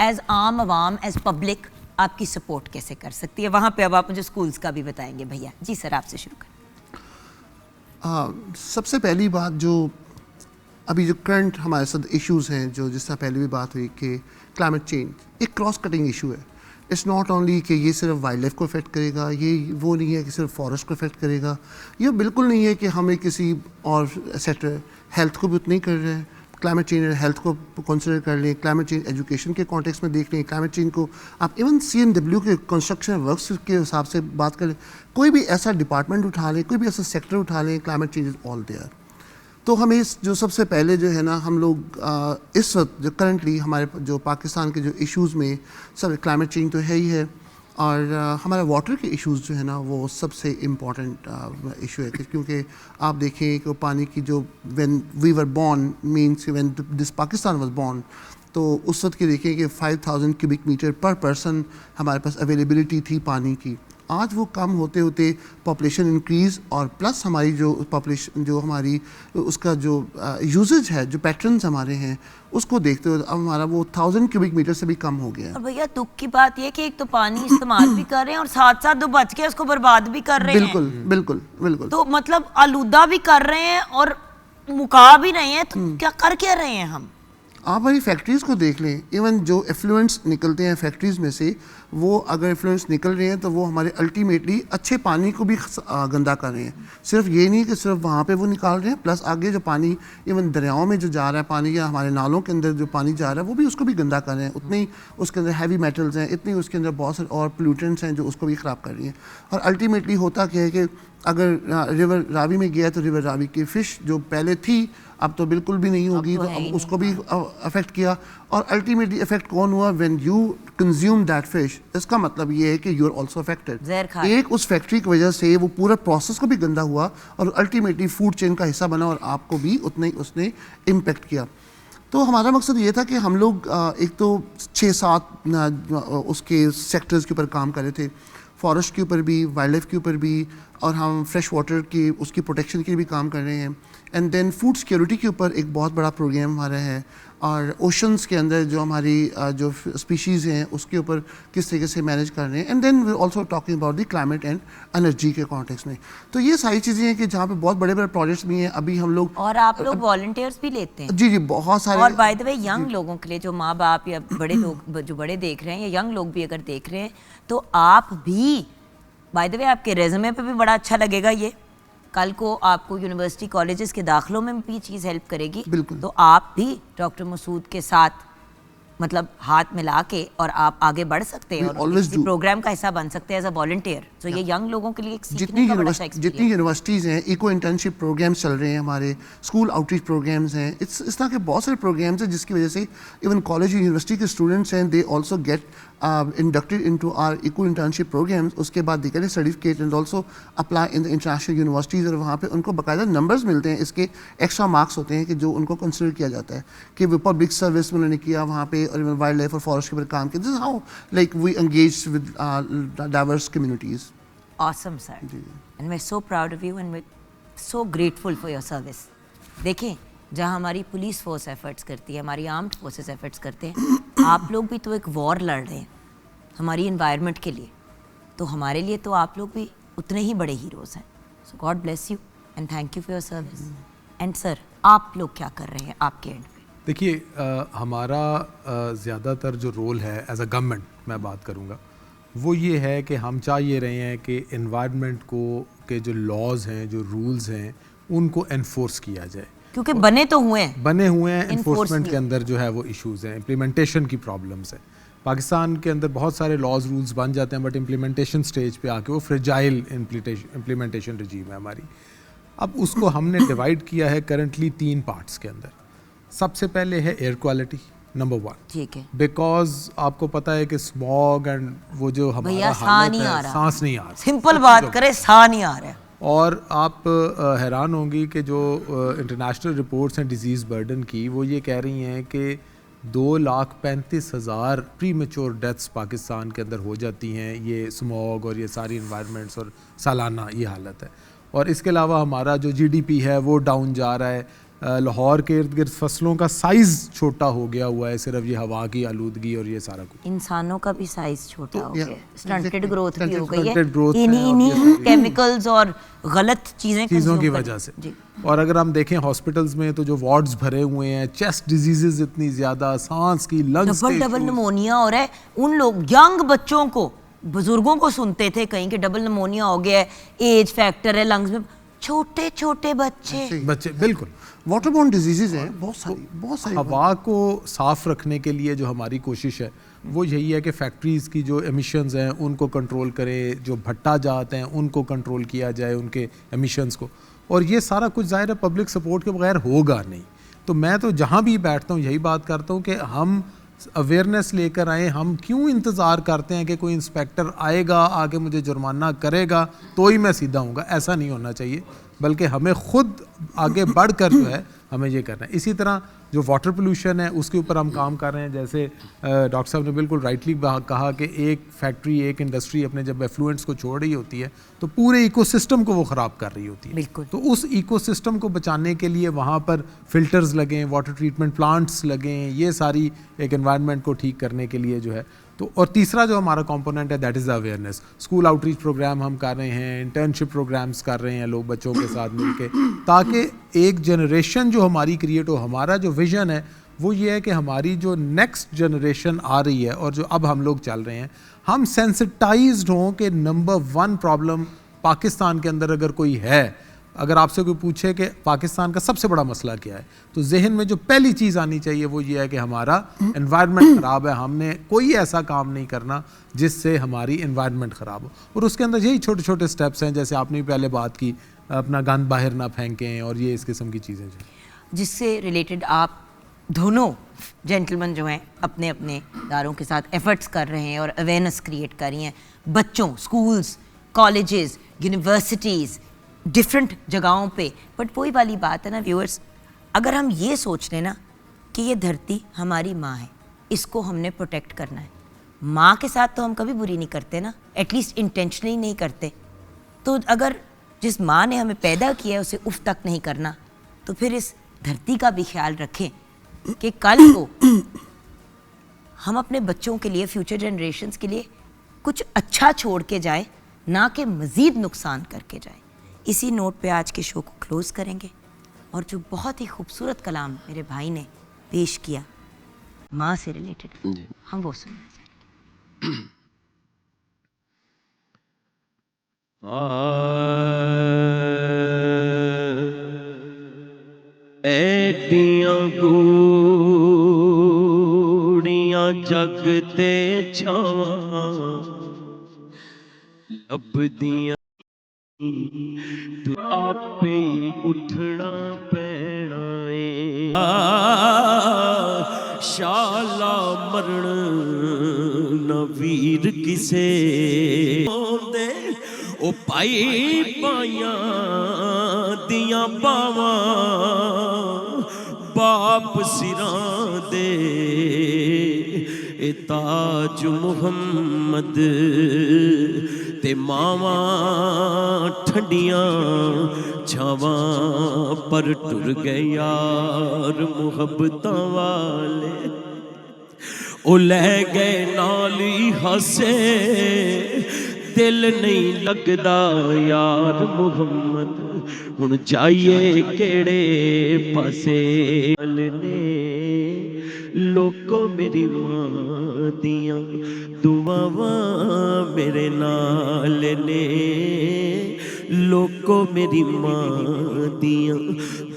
A: एज आम आवाम, एज पब्लिक आपकी सपोर्ट कैसे कर सकती है वहाँ पे। अब आप मुझे स्कूल्स का भी बताएंगे भैया। जी सर, आपसे शुरू करें।
G: सबसे पहली बात, जो अभी जो करंट हमारे साथ इश्यूज़ हैं, जो जिस तरह पहले भी बात हुई कि क्लाइमेट चेंज एक क्रॉस कटिंग इशू है। इट्स नॉट ओनली कि ये सिर्फ वाइल्ड लाइफ को इफेक्ट करेगा, ये वो नहीं है कि सिर्फ फॉरेस्ट को इफेक्ट करेगा, ये बिल्कुल नहीं है कि हमें किसी और सेक्टर, हेल्थ को भी उतना ही कर रहे हैं। क्लाइमेट चेंज हेल्थ को कंसिडर कर लें, क्लाइमेट चेंज एजुकेशन के कॉन्टेक्स्ट में देख लें, क्लाइमेट चेंज को आप इवन CNW के कंस्ट्रक्शन वर्क्स के हिसाब से बात करें, कोई भी ऐसा डिपार्टमेंट उठा लें, कोई भी ऐसा सेक्टर उठा लें, climate change is all there. तो हमें जो सबसे पहले जो है ना, हम लोग इस वक्त जो करंटली हमारे जो पाकिस्तान के जो इश्यूज़ में सब क्लाइमेट चेंज तो है ही है, और हमारा वाटर के इश्यूज़ जो है ना वो सबसे इम्पॉर्टेंट इशू है, क्योंकि आप देखें कि पानी की जो when we were born means when this Pakistan was born, तो उस वक्त के देखें कि 5000 क्यूबिक मीटर पर पर्सन हमारे पास अवेलेबिलिटी थी पानी की। आज वो कम होते होते पॉपुलेशन इंक्रीज़ और प्लस हमारी जो पॉपुलेशन जो हमारी उसका जो यूजेज है, जो पैटर्न्स हमारे हैं, उसको देखते हुए अब हमारा वो 1000 क्यूबिक मीटर से भी कम हो गया है।
A: और भैया दुख की बात ये कि एक तो पानी इस्तेमाल भी कर रहे हैं और साथ साथ जो बच के उसको बर्बाद भी कर रहे
G: बिल्कुल
A: हैं।
G: बिल्कुल बिल्कुल।
A: तो मतलब आलूदा भी कर रहे हैं और मुका भी रहे हैं, तो क्या कर क्या रहे हैं हम?
G: आप हमारी फैक्ट्रीज़ को देख लें, इवन जो एफ्लुएंट्स निकलते हैं फैक्ट्रीज़ में से, वो अगर एफ्लुएंट्स निकल रहे हैं तो वो हमारे अल्टीमेटली अच्छे पानी को भी गंदा कर रहे हैं। सिर्फ ये नहीं कि सिर्फ वहाँ पे वो निकाल रहे हैं, प्लस आगे जो पानी इवन दरियाओं में जो जा रहा है पानी, या हमारे नालों के अंदर जो पानी जा रहा है वो भी उसको भी गंदा कर रहे हैं। उतने ही उसके अंदर हैवी मेटल्स हैं, इतनी उसके अंदर बहुत सारे और पोल्यूटेंट्स हैं जो उसको भी ख़राब कर रही हैं। और अल्टीमेटली होता क्या है कि अगर रिवर रावी में गया तो रिवर रावी की फ़िश जो पहले थी अब तो बिल्कुल भी नहीं होगी, तो अब उसको भी अफेक्ट किया। और अल्टीमेटली इफेक्ट कौन हुआ? When you consume that fish, इसका मतलब ये है कि यू आर आल्सो अफेक्टेड। एक उस फैक्ट्री की वजह से वो पूरा प्रोसेस को भी गंदा हुआ और अल्टीमेटली फूड चेन का हिस्सा बना और आपको भी उतना ही उसने इम्पेक्ट किया। तो हमारा मकसद ये था कि हम लोग एक तो 6-7 उसके सेक्टर्स के ऊपर काम कर रहे थे, फॉरेस्ट के ऊपर भी, वाइल्ड लाइफ के ऊपर भी, और हम फ्रेश वाटर की उसकी प्रोटेक्शन के लिए भी काम कर रहे हैं। एंड देन फूड सिक्योरिटी के ऊपर एक बहुत बड़ा प्रोग्राम हमारा है, और ओशंस के अंदर जो हमारी जो स्पीशीज़ हैं उसके ऊपर किस तरीके से मैनेज कर रहे हैं। And then we also talking about the climate and energy के कॉन्टेक्स्ट में। तो ये सारी चीज़ें हैं कि जहाँ पे बहुत बड़े बड़े प्रोजेक्ट्स भी हैं। अभी हम लोग
A: और आप लोग वॉलंटियर्स भी लेते हैं?
G: जी जी, बहुत सारे।
A: और बाय द वे यंग लोगों के लिए, जो माँ बाप या बड़े लोग जो बड़े देख रहे हैं, या यंग लोग भी अगर देख रहे हैं, तो आप भी, बाय द वे आपके रेज्यूमे पे भी बड़ा अच्छा लगेगा ये, कल को आपको यूनिवर्सिटी कॉलेजेस के दाखिलों में भी चीज़ हेल्प करेगी।
G: बिल्कुल।
A: तो आप भी डॉक्टर मसूद के साथ मतलब हाथ मिला के और आप आगे बढ़ सकते हैं और किसी प्रोग्राम का हिस्सा बन सकते हैं एज अ वॉलंटियर। तो ये यंग लोगों के लिए एक सीखने का बड़ा अच्छा एक्सपीरियंस।
G: जितनी यूनिवर्सिटीज़ हैं, इको इंटर्नशिप प्रोग्राम्स चल रहे हैं, हमारे स्कूल आउटरीच प्रोग्राम्स हैं, इस तरह के बहुत सारे प्रोग्राम्स हैं जिसकी वजह से इवन कॉलेज यूनिवर्सिटी के स्टूडेंट्स हैं, they also get inducted into our eco internship programs। उसके बाद they get a certificate and also apply in the international universities, और वहाँ पे उनको बाकायदा नंबर्स मिलते हैं, इसके एक्स्ट्रा मार्क्स होते हैं कि जो उनको कंसिडर किया जाता है कि वो पब्लिक सर्विस में उन्होंने किया वहाँ पे, और वाइल्ड लाइफ और फॉरेस्ट के ऊपर काम किया। This is how like we engage with diverse communities.
A: Awesome sir, and we are so proud of you and we so grateful for your service. देखें, जहाँ हमारी पुलिस फोर्स एफर्ट्स करती है, हमारी आर्म्ड फोर्सेस एफर्ट्स करते हैं, आप लोग भी तो एक वॉर लड़ रहे हैं हमारी इन्वायरमेंट के लिए, तो हमारे लिए तो आप लोग भी उतने ही बड़े हीरोज़ हैं। So God bless you and thank you for your service. And sir, आप लोग क्या कर रहे हैं आपके एंड पे?
H: देखिए, हमारा ज़्यादातर जो रोल है एज अ गवर्नमेंट, मैं बात करूँगा, वो ये है कि हम चाह ये रहे हैं कि इन्वायरमेंट को के जो लॉज हैं, जो रूल्स हैं, उनको एनफोर्स किया जाए,
A: क्योंकि बने तो हुए हैं,
H: एनफोर्समेंट के अंदर जो है वो इश्यूज़ हैं, इम्प्लीमेंटेशन की प्रॉब्लम्स है। पाकिस्तान के अंदर बहुत सारे लॉज रूल्स बन जाते हैं, बट इम्प्लीमेंटेशन स्टेज पे आके वो फ्रेजाइल इम्प्लीमेंटेशन रजीम है हमारी। अब उसको हमने डिवाइड किया है करंटली 3 पार्ट्स के अंदर। सबसे पहले है एयर क्वालिटी, नंबर 1,
A: ठीक है,
H: बिकॉज आपको पता है कि स्मॉग एंड वो जो हमारा
A: सांस नहीं आ रहा, सिंपल बात करें, सांस नहीं आ रहा है।
H: और आप हैरान होंगी कि जो इंटरनेशनल रिपोर्ट्स हैं डिजीज़ बर्डन की, वो ये कह रही हैं कि 2,35,000 प्री मेच्योर डेथ्स पाकिस्तान के अंदर हो जाती हैं, ये स्मॉग और ये सारी इन्वायरमेंट्स और सालाना ये हालत है। और इसके अलावा हमारा जो जीडीपी है वो डाउन जा रहा है। लाहौर के इर्द गिर्द फसलों का साइज़ छोटा हो गया हुआ है, सिर्फ ये हवा की आलूदगी और ये सारा कुछ।
A: इंसानों का भी साइज छोटा हो गया, स्टंटेड ग्रोथ भी हो गई है
H: Stunted growth
A: इन्हीं केमिकल्स और गलत
H: चीज़ों की वजह से। और अगर हम देखें हॉस्पिटल्स में तो जो वार्ड्स भरे हुए हैं, चेस्ट डिजीजेज इतनी ज़्यादा, सांस की, लंग्स के
A: डबल निमोनिया हो रहा है। उन लोग यंग बच्चों को, बुजुर्गों को सुनते थे कहीं कि डबल निमोनिया हो गया है, एज फैक्टर है लंग्स में, छोटे छोटे बच्चे
H: बिल्कुल
G: वाटरबोर्न डिजीजेज हैं बहुत सारी।
H: हवा को साफ़ रखने के लिए जो हमारी कोशिश है वो यही है कि फैक्ट्रीज़ की जो एमिशंस हैं उनको कंट्रोल करें, जो भट्टा जाते हैं उनको कंट्रोल किया जाए, उनके एमिशंस को। और ये सारा कुछ ज़ाहिर है पब्लिक सपोर्ट के बगैर होगा नहीं। तो मैं तो जहाँ भी बैठता हूँ यही बात करता हूँ कि हम अवेयरनेस लेकर आए। हम क्यों इंतज़ार करते हैं कि कोई इंस्पेक्टर आएगा, आके मुझे जुर्माना करेगा तो ही मैं सीधा हूँगा? ऐसा नहीं होना चाहिए, बल्कि हमें ख़ुद आगे बढ़कर जो है हमें ये करना है। इसी तरह जो वाटर पोल्यूशन है उसके ऊपर हम काम कर रहे हैं। जैसे डॉक्टर साहब ने बिल्कुल राइटली कहा कि एक फैक्ट्री, एक इंडस्ट्री अपने जब एफ्लुएंट्स को छोड़ रही होती है तो पूरे इकोसिस्टम को वो ख़राब कर रही होती है।
A: बिल्कुल।
H: तो उस इकोसिस्टम को बचाने के लिए वहाँ पर फिल्टर्स लगें, वाटर ट्रीटमेंट प्लांट्स लगें, ये सारी एक एनवायरनमेंट को ठीक करने के लिए जो है। तो और तीसरा जो हमारा कंपोनेंट है that is the awareness. School outreach program हम कर रहे हैं, इंटर्नशिप प्रोग्राम्स कर रहे हैं लोग बच्चों के साथ मिलके, ताकि एक जनरेशन जो हमारी क्रिएट हो। हमारा जो विज़न है वो ये है कि हमारी जो नेक्स्ट जनरेशन आ रही है और जो अब हम लोग चल रहे हैं, हम सेंसिटाइज्ड हों कि नंबर 1 प्रॉब्लम पाकिस्तान के अंदर अगर कोई है, अगर आपसे कोई पूछे कि पाकिस्तान का सबसे बड़ा मसला क्या है, तो जहन में जो पहली चीज़ आनी चाहिए वो ये है कि हमारा एनवायरनमेंट ख़राब है, हमने कोई ऐसा काम नहीं करना जिससे हमारी एनवायरनमेंट ख़राब हो। और उसके अंदर यही छोटे छोटे स्टेप्स हैं, जैसे आपने भी पहले बात की, अपना गंद बाहर ना फेंकें और ये इस किस्म की चीज़ें जो
A: जिससे रिलेटेड आप दोनों जेंटलमैन जो हैं अपने अपने दारों के साथ एफर्ट्स कर रहे हैं और अवेयरनेस क्रिएट कर रही हैं बच्चों, स्कूल्स, कॉलेजेस, यूनिवर्सिटीज़, डिफरेंट जगहों पे। बट वही वाली बात है ना व्यूअर्स, अगर हम ये सोच लें ना कि ये धरती हमारी माँ है, इसको हमने प्रोटेक्ट करना है, माँ के साथ तो हम कभी बुरी नहीं करते ना, एटलीस्ट इंटेंशनली नहीं करते। तो अगर जिस माँ ने हमें पैदा किया है उसे उफ तक नहीं करना, तो फिर इस धरती का भी ख्याल रखें कि कल को हम अपने बच्चों के लिए, फ्यूचर जनरेशन्स के लिए कुछ अच्छा छोड़ के जाए, ना कि मज़ीद नुकसान करके जाए। इसी नोट पे आज के शो को क्लोज़ करेंगे और जो बहुत ही खूबसूरत कलाम मेरे भाई ने पेश किया माँ से रिलेटेड, हम वो सुनना चाहेंगे।
E: ऐडियां गूड़ियां जगते छावां लभदियां, तू आपे ही उठना पैना है। शाला मरण न वीर किसे दे, ओ पाई पाइयां दियां बावां बाप सिरां दे, ए ताज मुहम्मद ते मावां ठंडियां छावां पर टुर गए यार मुहब्बतां वाले, ओ ले गए नाली हसे दिल नहीं लगदा यार मुहम्मद, हुण जाइए केड़े पासे ने लोको मेरी मां दियां दुआवां मेरे नाल ने, लोको मेरी मां दियां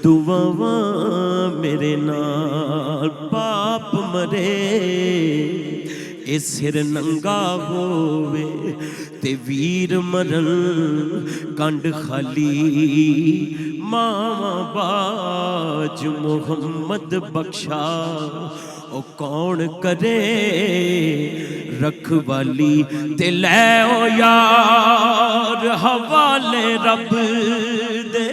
E: दुआवां मेरे नाल। बाप मरे ए सिर नंगा होवे ते वीर मरन कंड खाली, मावा बाज मुहम्मद बख्शा ओ कौन करे रखवाली, ते ले ओ यार हवाले रब दे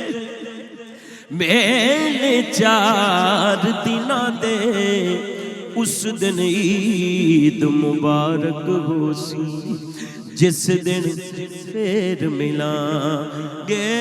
E: मेले 4 दिना दे, उस दिन ईद मुबारक हो सी जिस दिन फिर मिलांगे।